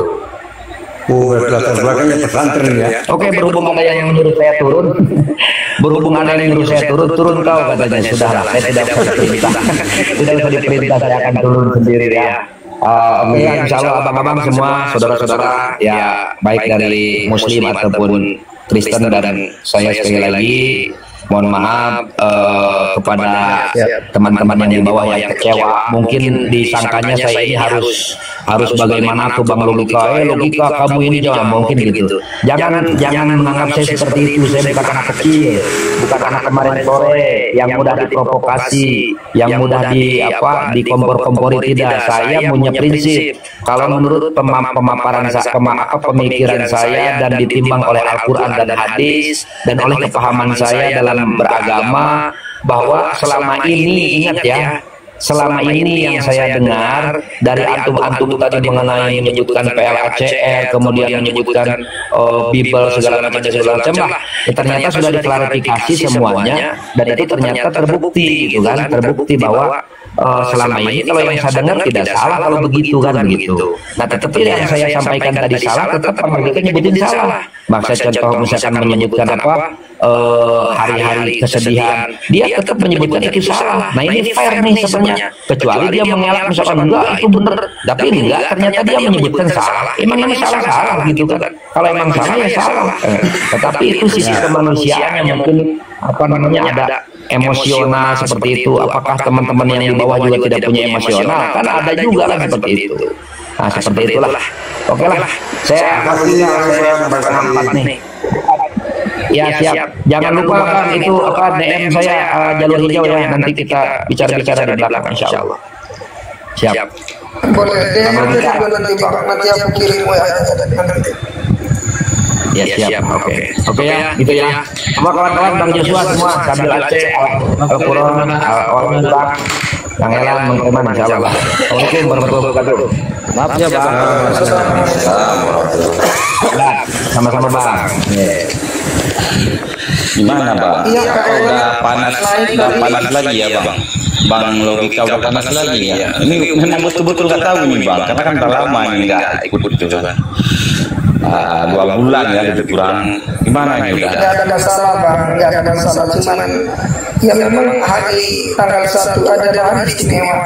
Oh, latar belakangnya pesantren ya. Oke, berhubung ada yang menyuruh saya turun kau katanya. Sudahlah, saya tidak usah diperintah. Tidak usah diperintah, saya akan turun sendiri ya. Insya Allah abang-abang semua saudara-saudara ya baik dari Muslim ataupun Kristen dan saya sekali lagi mohon maaf kepada teman-teman yang di bawah yang kecewa. Mungkin disangkanya saya ini harus bagaimana tuh Bang Logika, Logika kamu ini jangan mungkin gitu. Jangan menganggap saya seperti itu. Saya bukan anak kecil, bukan anak kemarin sore yang mudah diprovokasi, yang mudah dikompor-kompori, tidak. Saya punya prinsip. Kalau menurut pemaparan pemikiran saya dan ditimbang oleh Al-Quran dan hadis dan oleh kepahaman saya dalam beragama, bahwa selama ini ingat ya, selama ini yang saya dengar dari antum tadi mengenai menyebutkan PLACR, kemudian menyebutkan Bible segala macam lah, ternyata sudah diklarifikasi semuanya dan itu ternyata terbukti gitu kan, terbukti bahwa selama ini kalau yang saya dengar tidak salah kalau begitu kan begitu. Nah tetapi yang saya sampaikan tadi salah, tetap mereka nyebutin salah. Maksa contoh misalkan menyebutkan hari-hari kesedihan, dia tetap menyebutkan itu salah. Nah ini fair nih sebenarnya, kecuali dia mengelak misalkan enggak itu benar, tapi enggak, ternyata dia menyebutkan salah. Emang ini salah gitu kan? Kalau emang salah ya salah. Tetapi itu sisi kemanusiaannya mungkin ada emosional seperti itu. Apakah teman-teman yang di bawah juga tidak punya emosional? Kan ada juga lah seperti itu. Nah seperti itulah. Oke lah, saya berempat nih. Ya siap. Jangan lupa kan itu DM saya jalur hijau ya. Nanti kita bicara-bicara di belakang insya Allah. Siap. Boleh DM nanti Pak. Nanti aku kirim WA nanti. Ya siap. Oke ya, gitu ya. Sama kawan-kawan Bang Joshua semua sambil Aceh, Al-Quran, Al-Quran, Bang Elan, Bang Teman, insyaallah. Assalamualaikum warahmatullahi wabarakatuh. Maaf ya Bang. Sama-sama bang. Gimana bang? Iya, Udah panas lagi ya bang. Bang logika udah panas lagi ya. Ini memang betul-betul nggak tahu nih bang, karena kan udah lama ini nggak ikut itu kan. 2 bulan ya lebih kurang. Gimana ini udah? Tidak ada masalah bang, tidak ada masalah. Cuman ya memang hari tanggal 1 adalah hari istimewa.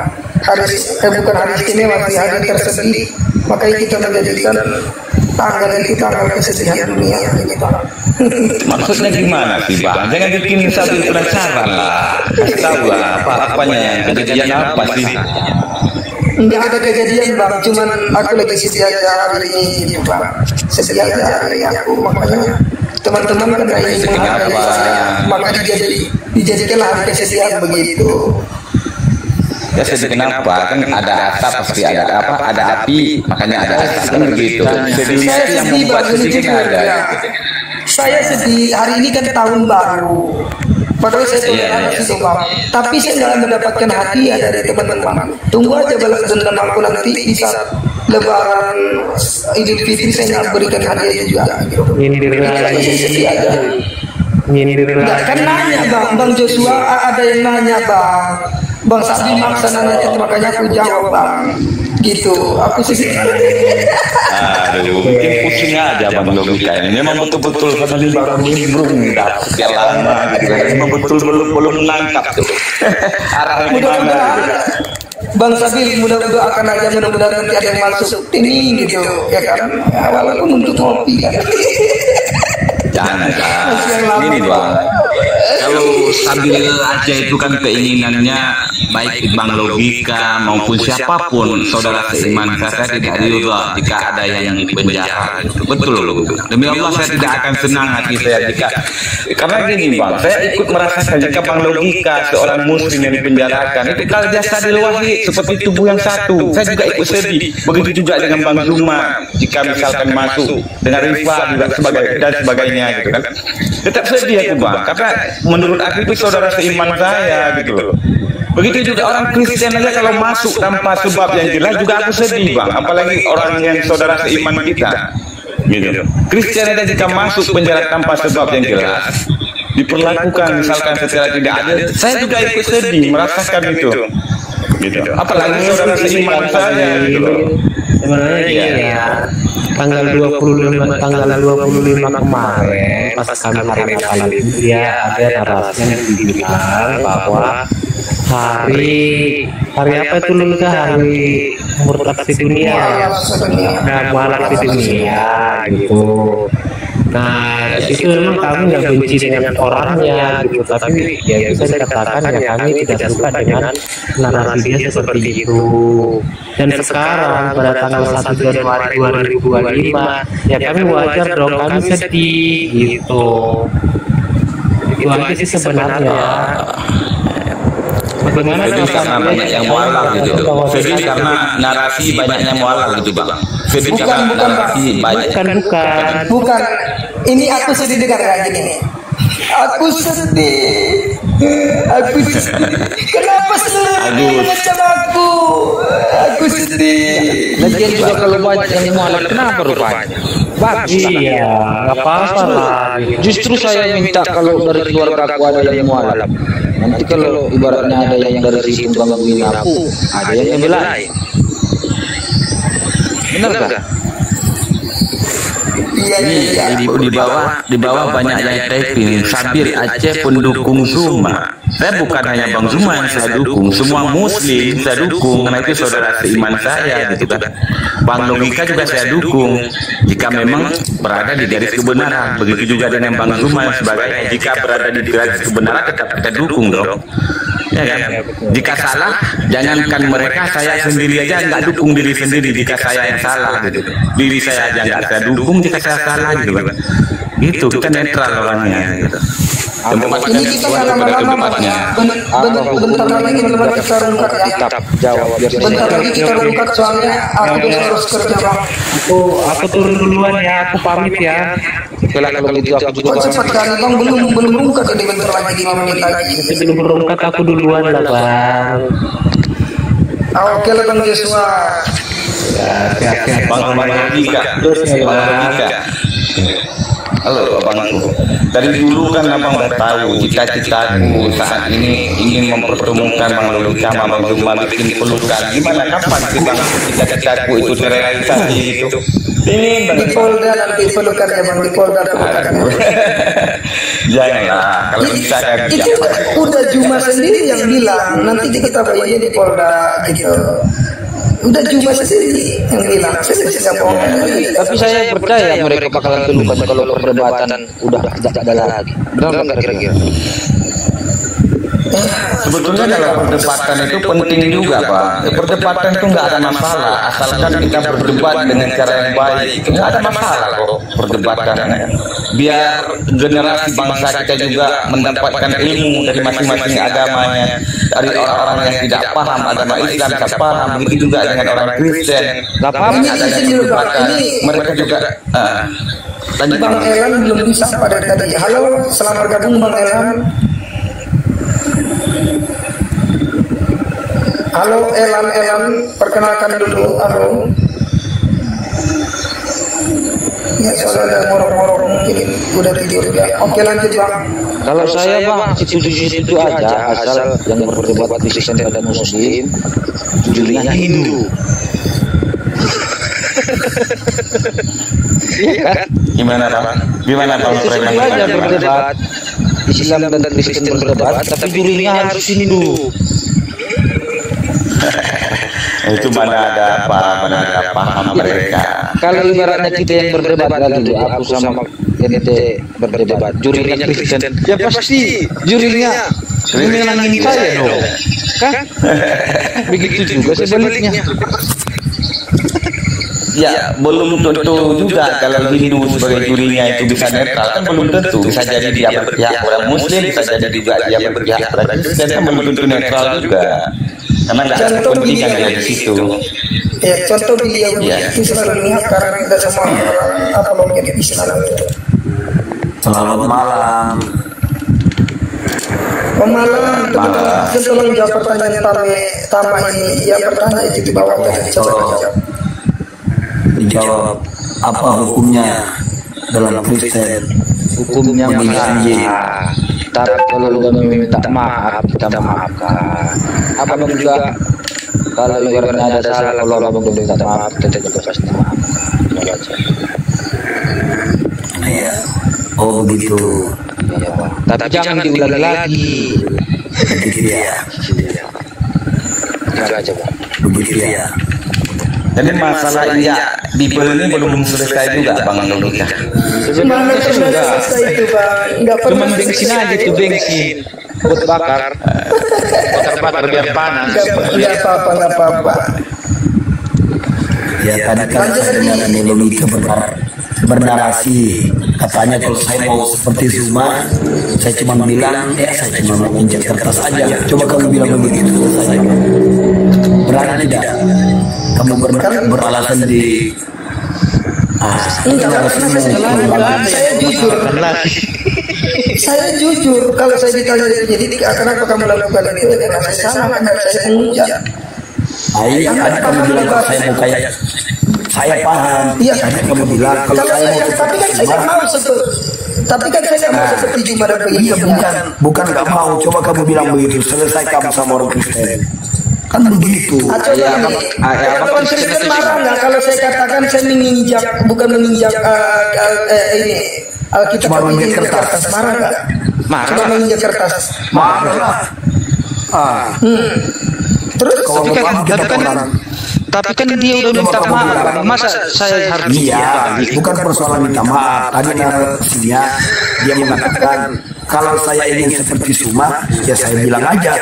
Bukan hari istimewa, sih hari tersedih. Makanya kita menjadikan tanggal itu tanggal kesedihan dunia. Maksudnya gimana sih bang? Jangan bikin satu penasaran lah. Kasih tahu lah apa-apanya, kejadian apa sih? Enggak ada kejadian bang, cuman aku lagi sedih aja hari ini gitu bang. Sedih aja hari aku, makanya teman-teman kan ingin menghargai saya, maka dijadikanlah hari kesedihan begitu. Ya sedih kenapa? Kan ada asap pasti ada apa? Ada api, makanya ada asap kan begitu. Sedihnya Saya yang sedih membuat bang, sedihnya ada. Gitu. Saya sedih, hari ini kan tahun baru. Padahal saya toleransi itu bang, tapi saya nggak mendapatkan hadiah dari teman-teman. Tunggu aja balas dendam aku nanti di saat Lebaran Idul Fitri, saya nggak berikan hadiah juga. Nyindir lagi. Nggak kan nanya bang Joshua, ada yang nanya bang Sabi maksa nanya itu, makanya aku jawab bang. Gitu, aku sih. Aduh, bikin pusing aja bang logika ini. Memang betul-betul karena di baru nimbrung dapet lama gitu kan. Memang betul belum nangkap tuh. Arahnya gimana gitu. Bang Sabil mudah-mudahan aja, mudah-mudahan nanti ada yang masuk ini gitu ya kan. Walaupun untuk ngopi kan. Jangan ini bang. Kalau Sabil aja itu kan keinginannya baik bang logika maupun siapapun saudara seiman saya tidak ridha jika ada yang dipenjara. Betul loh. Demi Allah saya tidak akan senang hati saya jika karena gini bang, saya ikut merasakan jika bang logika seorang muslim yang dipenjarakan itu kalau dia sadilwahi seperti tubuh yang satu, saya juga ikut sedih. Begitu juga dengan bang Zuma jika misalkan masuk dengan Rifa juga dan sebagainya gitu kan. Tetap sedih aku bang, karena menurut aku itu saudara seiman saya gitu loh. Begitu juga orang Kristen aja kalau masuk tanpa sebab yang jelas juga aku sedih bang, apalagi orang yang saudara seiman kita gitu. Kristen aja jika masuk penjara tanpa sebab yang jelas diperlakukan misalkan secara tidak adil, saya juga ikut sedih merasakan itu gitu. Apalagi saudara seiman saya gitu loh. Sebenarnya ya, tanggal 25 kemarin pas kami hari Natal itu dia ada narasi yang dibilang bahwa hari apa itu luka hari murtad dunia dan mualaf dunia gitu. Nah itu memang kami nggak benci dengan orangnya gitu, tapi ya bisa dikatakan ya kami tidak suka dengan narasi dia seperti itu. Dan sekarang pada tanggal 1 Januari 2025 ya kami wajar dong, kami sedih gitu. Itu aja sih sebenarnya. Bagaimana sedih karena banyak yang mualaf gitu. Sedih karena narasi banyaknya mualaf gitu bang. Sedih karena narasi banyak. Bukan. Ini aku sedih dengar kayak gini. Aku sedih. Kenapa sedih macam aku? Aku sedih. Lagian juga kalau banyak yang mualaf, kenapa rupanya? Bagus. Iya, nggak apa-apa lah. Justru saya minta kalau dari keluarga aku ada yang mualaf. Nanti kalau ibaratnya ada yang dari sisi gangguin aku, ada yang belain. Benar gak? Iya. Di bawah banyak yang typing Sabir Aceh pendukung Zuma. Saya bukan hanya Bang Zuma yang saya dukung, semua muslim saya dukung, karena itu saudara seiman saya gitu kan. Bang Logika juga saya dukung jika memang berada di garis kebenaran. Begitu juga dengan Bang Zuma dan sebagainya, jika berada di garis kebenaran tetap kita dukung dong. Ya kan? Jika salah, jangankan mereka, saya sendiri aja nggak dukung diri sendiri jika saya yang salah gitu. Diri saya aja nggak saya dukung jika saya salah gitu kan. Gitu, kita netral orangnya gitu. Ini kita lama-lama bentar lagi teman-teman kita rungkat ya. Jawab biar Bentar lagi kita rungkat soalnya aku harus kerja bang. Aku turun duluan ya, aku pamit ya. kalau gitu aku juga Kok cepat kali bang, belum rungkat ini, bentar lagi 5 menit lagi. Sebelum berangkat aku duluan lah bang. Oke lah bang Joshua. Ya, sehat. Bang Logika. Terus Bang Logika. Halo abangku. Dari dulu kan abang udah tahu cita-citaku saat ini ingin mempertemukan Bang Logika sama Bang Zuma bikin pelukan. Gimana kapan sih Bang cita-citaku itu terrealisasi gitu? Ingin Bang. Di Polda nanti pelukannya Bang, di Polda pelukannya. Janganlah kalau bisa kan. Itu udah Juma sendiri yang bilang nanti kita bayarnya di Polda gitu. Udah Juma sendiri yang bilang. Saya tidak bohong. Tapi saya percaya mereka bakalan pelukan kalau perdebatan udah tidak ada lagi. Benar nggak kira-kira? Sebetulnya kalau perdebatan itu penting juga Pak. Perdebatan itu nggak ada masalah asalkan kita berdebat dengan cara yang baik. Nggak ada masalah kok perdebatan. Biar generasi bangsa kita juga mendapatkan ilmu dari masing-masing agamanya. Dari orang-orang yang tidak paham agama Islam tak paham. Begitu juga dengan orang Kristen. Nggak paham Ada yang perdebatan. Mereka juga. Tadi Bang Elan belum bisa pada tadi. Halo, selamat bergabung Bang Elan. Halo Elan, perkenalkan dulu. Halo. Ya soalnya ada ngorok-ngorok mungkin udah tidur ya. Oke lanjut Bang. Kalau saya Bang, situ aja asal yang berdebat Kristen dan Muslim judulnya Hindu. Iya kan? gimana Bang? Gimana Bang? Itu aja berdebat. Islam dan Kristen berdebat, tapi judulnya harus Hindu. Itu mana ada paham mereka. Kalau ibaratnya kita yang berdebat lagi, aku sama ente berdebat, jurinya Kristen, ya pasti jurinya menyenangin saya dong, kan? Begitu juga sebaliknya. Ya belum tentu juga kalau Hindu sebagai jurinya itu bisa netral kan belum tentu. Bisa jadi dia berpihak orang Muslim, bisa jadi juga dia berpihak pada Kristen kan belum tentu netral juga. Karena nggak ada kepentingan dari situ. Ya contoh beliau itu selalu lihat karena kita semua apologi Islam. Selamat malam. Malam, tolong jawab pertanyaan Tama ini. Yang bertanya itu di bawah coba. Dijawab apa hukumnya dalam Kristen? Hukumnya masalah. Tapi kalau lu meminta maaf, kita maafkan. Abang juga kalau ibaratnya ada salah, kalau abang minta maaf, kita juga pasti maaf. Iya. Oh begitu. Ya, tapi jangan diulangi lagi. Begitu ya. Itu aja Bang. Begitu ya. Jadi masalah Bible ini belum selesai juga Bang Logika. Sebenarnya sudah. Itu Bang, nggak Cuma pernah bensin aja tuh bensin buat bakar biar panas. Nggak apa-apa. Ya tadi kan sebenarnya Logika bernarasi katanya kalau saya mau seperti Zuma saya cuma bilang saya cuma mau injak kertas aja. Coba kamu bilang begitu saja. Berani tidak kamu beralasan di saya jujur kalau saya ditanya jadi kenapa kamu lakukan itu karena saya salah karena saya mengucap. Tadi kamu bilang kalau saya mau kayak saya paham. Iya. Tadi kamu bilang kalau saya mau tapi kan saya mau seperti Juma dan begitu. Bukan nggak mau. Coba kamu bilang begitu. Selesai kamu sama orang Kristen. Kan begitu. Orang Kristen marah nggak kalau saya katakan saya menginjak ini Alkitab menginjak kertas. Marah nggak? Cuma menginjak kertas. Marah. Terus tapi kan dia udah minta maaf. Masa saya harus bukan persoalan minta maaf. Tadi narasinya dia mengatakan kalau saya ingin seperti Zuma, ya saya bilang aja.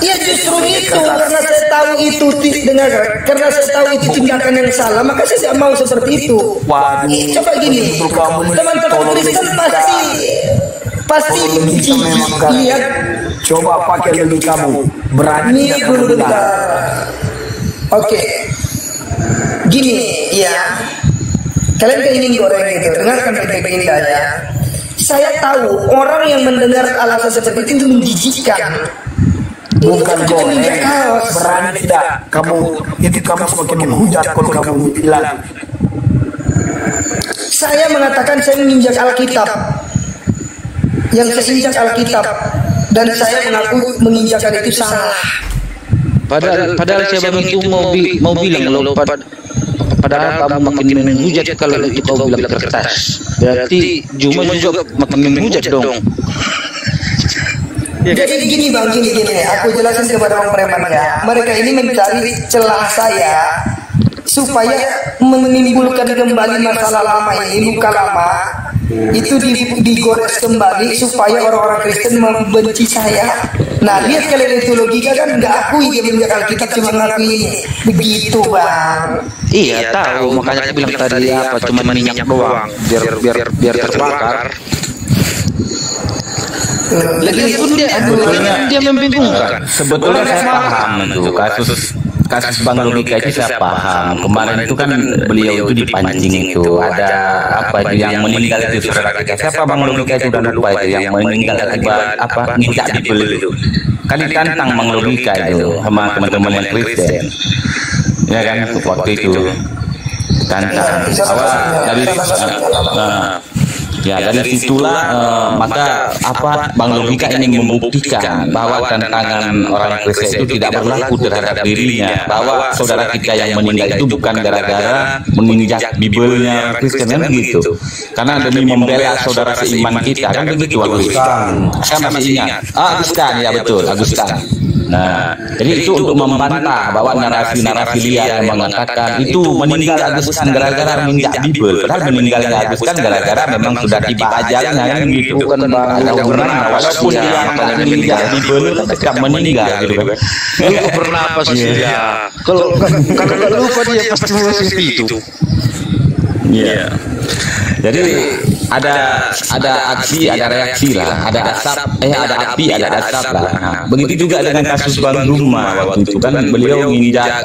Iya justru itu karena saya tahu itu karena saya tahu itu tindakan yang salah, maka saya tidak mau seperti itu. Waduh. Coba gini, teman-teman Kristen pasti lihat. Coba pakai logika kamu. Berani dulu bentar. Oke. Gini ya. Kalian keingin goreng gitu. Dengarkan baik-baik Indah ya. Saya tahu orang yang mendengar alasan seperti itu menjijikan. bukan boleh. Berani tidak kamu itu kamu semakin menghujat kalau kamu bilang. Saya mengatakan saya menginjak Alkitab. Yang saya injak Alkitab dan saya mengaku menginjakkan itu salah. Padahal saya begitu mau bilang lo padahal kamu makin menghujat kalau itu kau bilang kertas. Berarti Juma juga makin menghujat dong. Jadi gini bang, gini. Aku jelasin kepada orang preman ya. Mereka ini mencari celah saya supaya menimbulkan kembali masalah lama ini, luka lama itu digores kembali supaya orang-orang Kristen membenci saya. Nah lihat kalian itu logika kan, nggak akui dia menjaga Alkitab, cuma ngakui ini. Begitu bang. Iya tahu, makanya aku bilang tadi apa cuma minyak doang biar terbakar. Lagi pun dia membingungkan. Sebetulnya saya paham itu kasus Bang Logika itu saya paham. Kemarin itu kan beliau itu dipancing itu ada apa itu yang meninggal itu saudara kita. Siapa Bang Logika itu udah lupa itu yang meninggal akibat apa nginjak dibel itu. Kan ditantang Bang Logika itu sama teman-teman yang Kristen. Ya kan waktu itu tantang. Awal dari ya dari situlah maka apa Bang Logika ingin membuktikan bahwa tantangan orang Kristen itu tidak berlaku terhadap dirinya, bahwa saudara kita yang meninggal itu bukan gara-gara menginjak Bibelnya Kristen kan begitu, karena demi membela saudara seiman kita kan begitu. Agustan, saya masih ingat. Agustan ya betul, Agustan. Nah, jadi itu untuk membantah bahwa narasi-narasi liar yang mengatakan itu meninggal Agustan gara-gara menginjak Bibel. Padahal meninggalnya Agustan gara-gara memang sudah tiba ajalnya kan gitu kan Bang. Walaupun dia nggak menginjak Bibel kan tetap meninggal gitu kan. Lu pernah apa sih ya? Kalau lupa dia pasti masih itu. Iya. Jadi ada aksi, ada reaksi lah, ada asap, ada api, ada asap lah. Nah, begitu juga dengan kasus Bang Duma waktu itu kan beliau menginjak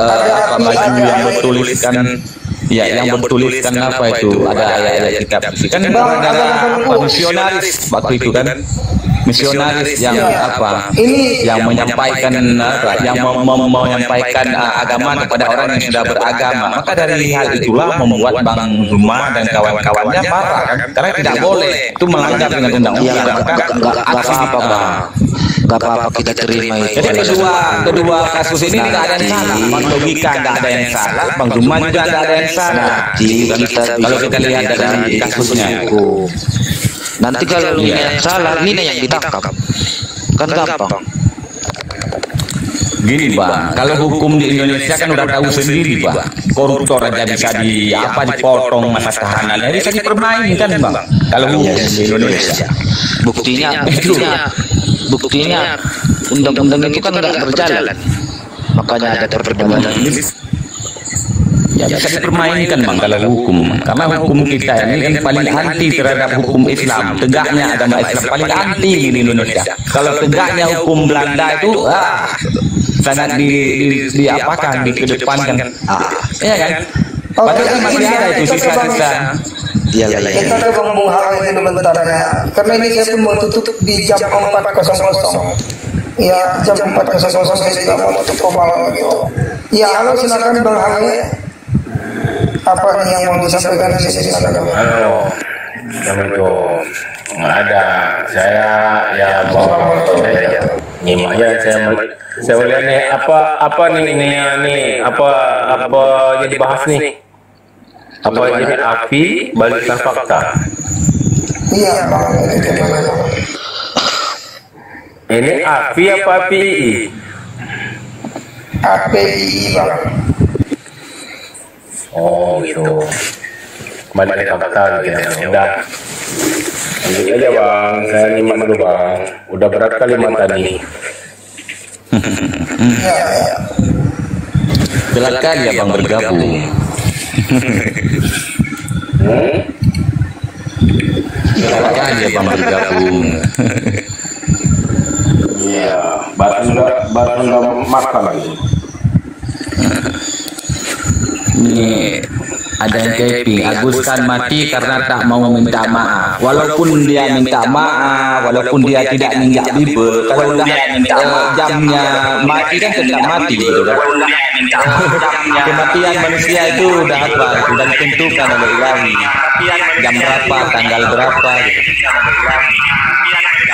baju yang bertuliskan yang bertuliskan apa itu ada ayat-ayat kitab kan ada misionaris waktu itu kan. Misionaris yang apa yang menyampaikan yang mau menyampaikan agama kepada orang yang sudah beragama, maka dari hal itulah membuat Bang Duma dan kawan-kawannya marah kan, karena tidak boleh itu melanggar dengan undang-undang. Gak apa-apa kita terima itu. Jadi kedua kasus ini tidak ada yang salah. Bang Logika tidak ada yang salah, Bang Duma juga tidak ada yang salah. Kalau kita lihat dari kasusnya. Nanti kalau yang salah, ini yang ditangkap. Kan gampang. Gini Bang, kalau hukum di Indonesia kan udah tahu sendiri Bang. Koruptor aja bisa dipotong masa tahanannya, bisa dipermainkan Bang. Kalau hukum di Indonesia. Buktinya undang-undang itu kan nggak berjalan. Makanya ada perdebatan ini. Ya bisa dipermainkan Bang kalau hukum, karena hukum kita ini yang paling anti terhadap hukum Islam. Tegaknya agama Islam paling anti di Indonesia. Kalau tegaknya hukum Belanda itu sangat dikedepankan. Iya kan? Padahal masih ada itu sisa-sisa. Kita ke Bang Bung Hara itu bentar ya, karena ini saya pun mau tutup di jam 4.00. Ya jam 4.00 saya juga mau tutup kepala gitu. Ya halo, silakan Bang Hara. Apa nih yang mau disampaikan di sini? Halo, Assalamualaikum. Nggak ada, saya ya bawa nyimak ya, saya melihat nih apa nih apa yang dibahas nih, apa ini api balikan fakta. Iya Bang, ini api apa API? API Bang. Oh gitu. Balik fakta gitu. Udah. Ini aja Bang, saya nyimak dulu Bang. Udah berat kali mata nih. Silakan ya Bang bergabung. Silakan ya Bang bergabung. Iya, baru nggak makan lagi. Ini Ada yang keping, Agus kan mati karena tak mau minta maaf. Walaupun dia minta maaf, walaupun dia tidak menginjak Bible, kalau udah jamnya mati kan tetap mati gitu kan. Kematian manusia itu udah apa? Sudah ditentukan oleh Ilahi. Jam berapa, tanggal berapa gitu. Jam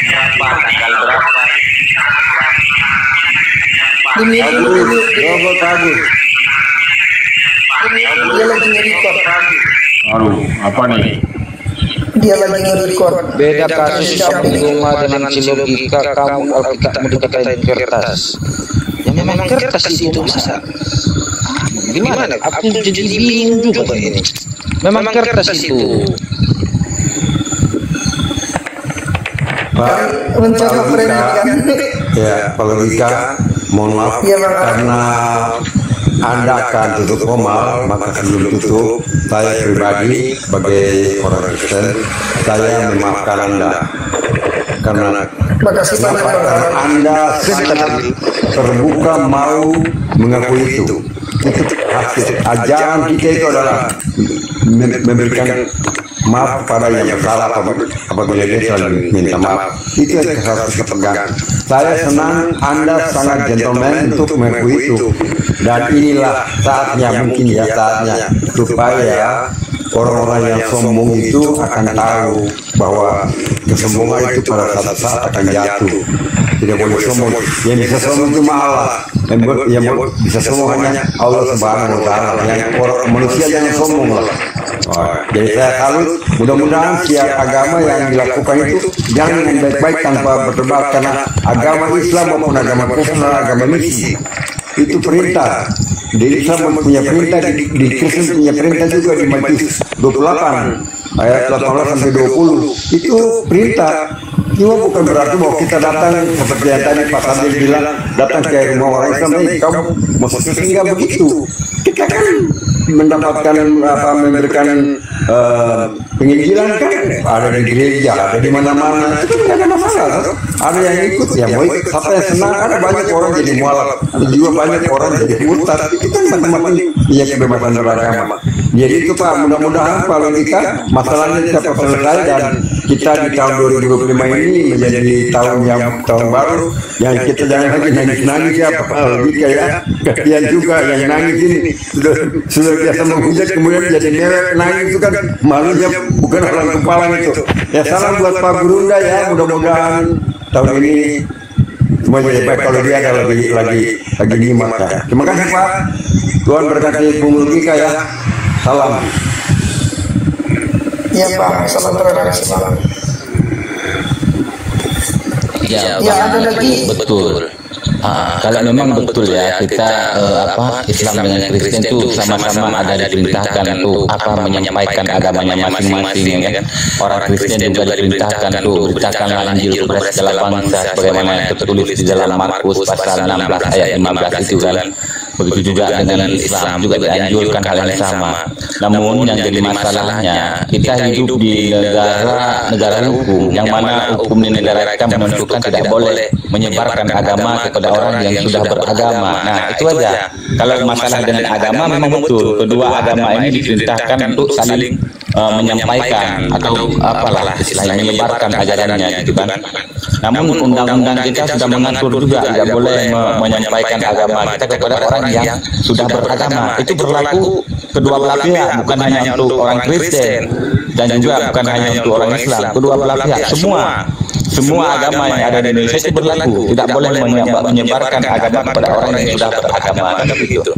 berapa, tanggal berapa. Demi Robot bagus. dia lagi nge-record. Aduh, apa nih? Dia lagi nge-record. Beda kasus Bunga dengan logika kamu Alkitabmu dikatain kertas. Ya memang kertas itu masa. Gimana? Aku jadi bingung juga ini. Memang kertas itu. Pak, Mencoba meremehkan. ya Pak Logika, mohon maaf Iya, Bang. karena Anda akan tutup formal, maka sebelum tutup, saya pribadi sebagai orang Kristen, saya memaafkan Anda karena Makasih banyak, Bang. karena Anda terbuka mau mengakui itu. Itu hasil ajaran kita itu adalah memberikan maaf kepada yang bersalah apabila dia selalu minta maaf. Itu yang harus kita pegang. Saya senang Anda sangat gentleman untuk mengakui itu. Dan inilah saatnya, mungkin ya saatnya, supaya orang-orang yang sombong itu akan tahu bahwa kesombongan itu pada satu saat akan jatuh. Tidak boleh sombong. Yang bisa sombong itu Allah. Yang bisa sombong hanya Allah Subhanahu wa Ta'ala. Yang orang manusia jangan sombong lah. Jadi saya salut. Mudah-mudahan setiap agama yang dilakukan itu jangan dengan baik-baik tanpa berdebat, karena agama Islam maupun agama Kristen adalah agama misi. Itu perintah. Di Islam punya perintah, di Kristen punya perintah juga di Matius 28 ayat 18 sampai 20. Itu perintah. Cuma bukan berarti bahwa kita datang seperti yang tadi Pak Sambil bilang, datang ke rumah orang Islam, kamu maksudnya enggak begitu. Kita kan mendapatkan memberikan penginjilan kan ada di gereja, ada di mana-mana, itu tidak ada masalah. Ada yang ikut, ya mau ikut, siapa yang senang. Ada banyak orang jadi mualaf, ada juga banyak orang jadi murtad. Itu kan macam-macam ya kebebasan beragama. Jadi itu Pak, mudah-mudahan Pak Logika masalahnya dapat selesai dan kita di tahun 2025 ini menjadi tahun baru yang kita jangan lagi nangis-nangis ya Pak Logika ya. Kasihan juga yang nangis ini sudah biasa menghujat kemudian jadi mewek nangis itu kan malunya bukan orang kepala itu. Ya salam buat Pak Gurunda ya, mudah-mudahan tahun ini semuanya jadi baik. Kalau dia ada lagi nyimak ya. Terima kasih Pak. Tuhan berkati Bung Logika ya. Salam. Iya Pak, salam terima kasih Pak. Ya, Ya ada lagi. betul. Kalau memang betul ya kita Islam dengan Kristen itu sama-sama ada diperintahkan tuh menyampaikan agamanya masing-masing ya kan. Orang Kristen juga diperintahkan tuh beritakanlah Injil kepada segala bangsa sebagaimana yang tertulis di dalam Markus pasal 16 ayat 15 itu kan. Begitu juga dengan Islam juga dianjurkan hal yang sama. Namun yang jadi masalahnya kita hidup di negara hukum, yang mana hukum di negara kita menentukan tidak boleh menyebarkan agama kepada orang yang sudah beragama. Nah itu aja. Kalau masalah dengan agama memang betul, kedua agama ini diperintahkan untuk saling menyampaikan atau apalah istilahnya menyebarkan ajarannya gitu kan. Namun undang-undang kita sudah mengatur juga tidak boleh menyampaikan agama kita kepada orang yang sudah beragama. Itu berlaku kedua belah pihak, bukan hanya untuk orang Kristen dan juga bukan hanya untuk orang Islam. Kedua belah pihak, semua agama yang ada di Indonesia itu berlaku. Tidak boleh menyebarkan agama kepada orang yang sudah beragama kan begitu.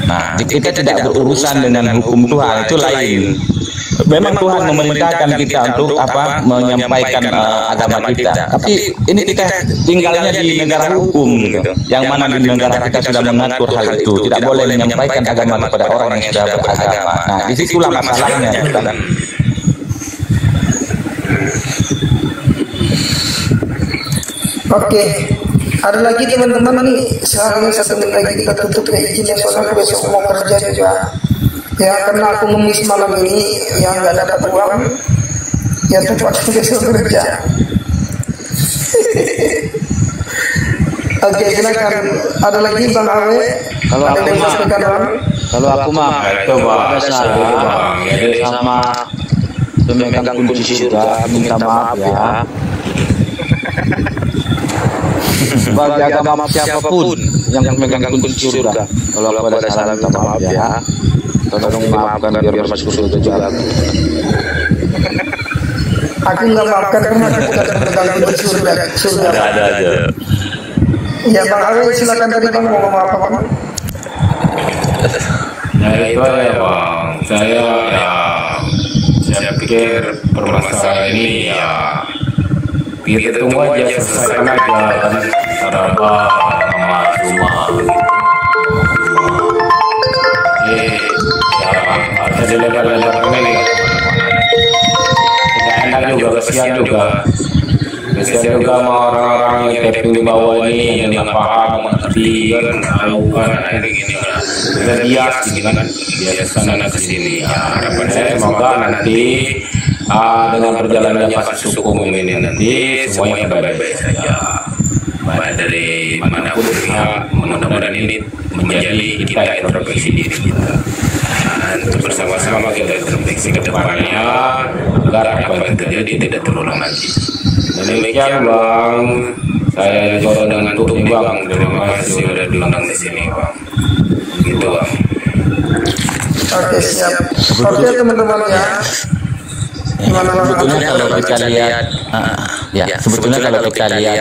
Nah, kita tidak berurusan dengan hukum Tuhan, itu lain. Memang Tuhan memerintahkan kita untuk menyampaikan agama kita. Tapi ini kita tinggalnya di negara hukum gitu. Yang mana di negara kita sudah mengatur hal itu. Tidak boleh menyampaikan agama kepada orang yang sudah beragama. Nah, disitulah masalahnya kan. Oke, ada lagi teman-teman nih, sekarang 1 menit lagi kita tutup ya, izin ya, soalnya aku besok mau kerja juga. Ya karena aku ngemis malam ini yang nggak dapat uang, ya terpaksa besok kerja. Oke, silakan. Ada lagi Bang Awe? Kalau Ada aku yang mah, sampaikan, Bang? kalau aku mah Itu bang, biasa sama pemegang kunci surga minta maaf ya. Bagi agama siapapun yang memegang kunci surga, kalau aku ada salah minta maaf ya. Tolong maafkan biar masuk surga juga. Aku nggak maafkan karena aku bukan pemegang kunci surga. ada aja. Ya Bang Awe, silakan tadi Bang mau ngomong apa Bang? Ya itu ya bang, saya pikir permasalahan ini ya kita tunggu aja selesaikan aja kan cara sama rumah. Ya harusnya dilebar-lebarkan ini kan tidak enak juga, kesian juga sama orang-orang yang tapping di bawah ini yang nggak paham mengerti kan tahu kan ini gini kan kita bias gini kan bias sana ke sini ya harapan saya semoga nanti dengan berjalannya kasus hukum ini nanti semuanya baik-baik saja baik dari manapun pihak. Mudah-mudahan ini menjadi kita introspeksi diri kita dan bersama-sama kita introspeksi ke depannya agar apa yang terjadi tidak terulang lagi. Demikian Bang, saya juga dengan tutup Bang. Terima kasih sudah diundang di sini Bang. Gitu Bang. Oke, siap. Oke teman-teman ya. Sebetulnya kalau kita lihat, sebetulnya kalau kita lihat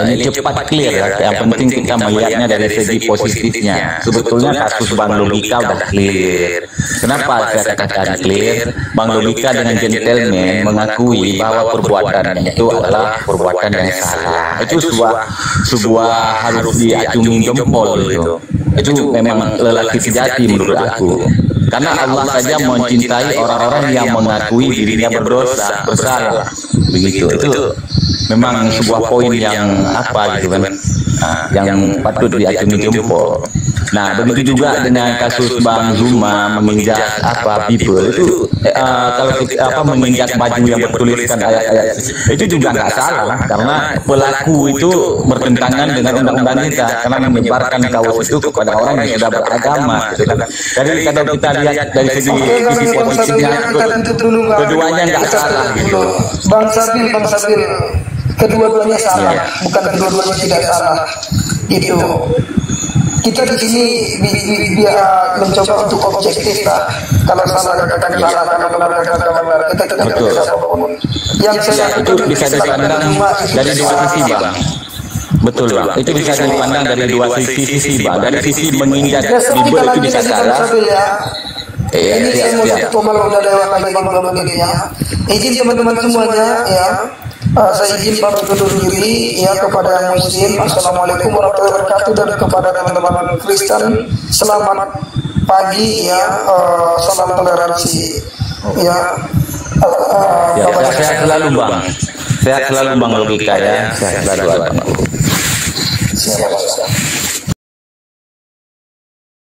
ini cepat clear ya. Yang penting kita melihatnya dari segi positifnya. Sebetulnya kasus Bang Logika udah clear. Kenapa saya katakan clear? Bang Logika dengan gentleman mengakui bahwa perbuatannya itu adalah perbuatan yang salah. Itu sebuah harus diacungi jempol itu. Itu memang lelaki sejati menurut aku. Karena Allah saja mencintai orang-orang yang mengakui dirinya bersalah. Begitu. Itu memang sebuah poin yang apa gitu kan, yang patut diacungi jempol. Nah, begitu juga dengan kasus Bang Zuma menginjak Bible itu, kalau kita menginjak baju yang bertuliskan ayat-ayat itu juga nggak salah, karena pelaku itu bertentangan dengan undang-undang kita karena menyebarkan kaos itu kepada orang yang sudah beragama. Gitu kan. Jadi kalau kita lihat dari segi positifnya, keduanya nggak salah. Gitu. Bang Sabil, kedua-duanya salah, bukan kedua-duanya tidak salah. Gitu. Kita di sini dia mencoba untuk objektif lah. Kalau salah katakan salah, kalau benar katakan benar. Kita tidak bisa apapun. Yang saya itu bisa dipandang dari dua sisi Bang. Betul Bang. Itu bisa dipandang dari dua sisi Bang. Dari sisi menginjak Bible itu bisa salah. Ini saya mau satu malam udah lewat lagi Bang ya. Izin teman-teman semuanya ya. Saya izin pamit undur diri ya kepada yang muslim. Assalamualaikum warahmatullahi wabarakatuh, dan kepada teman-teman Kristen selamat pagi ya. Salam toleransi ya. Sehat selalu Bang. Sehat selalu Bang Logika ya. Sehat selalu Bang. Siap.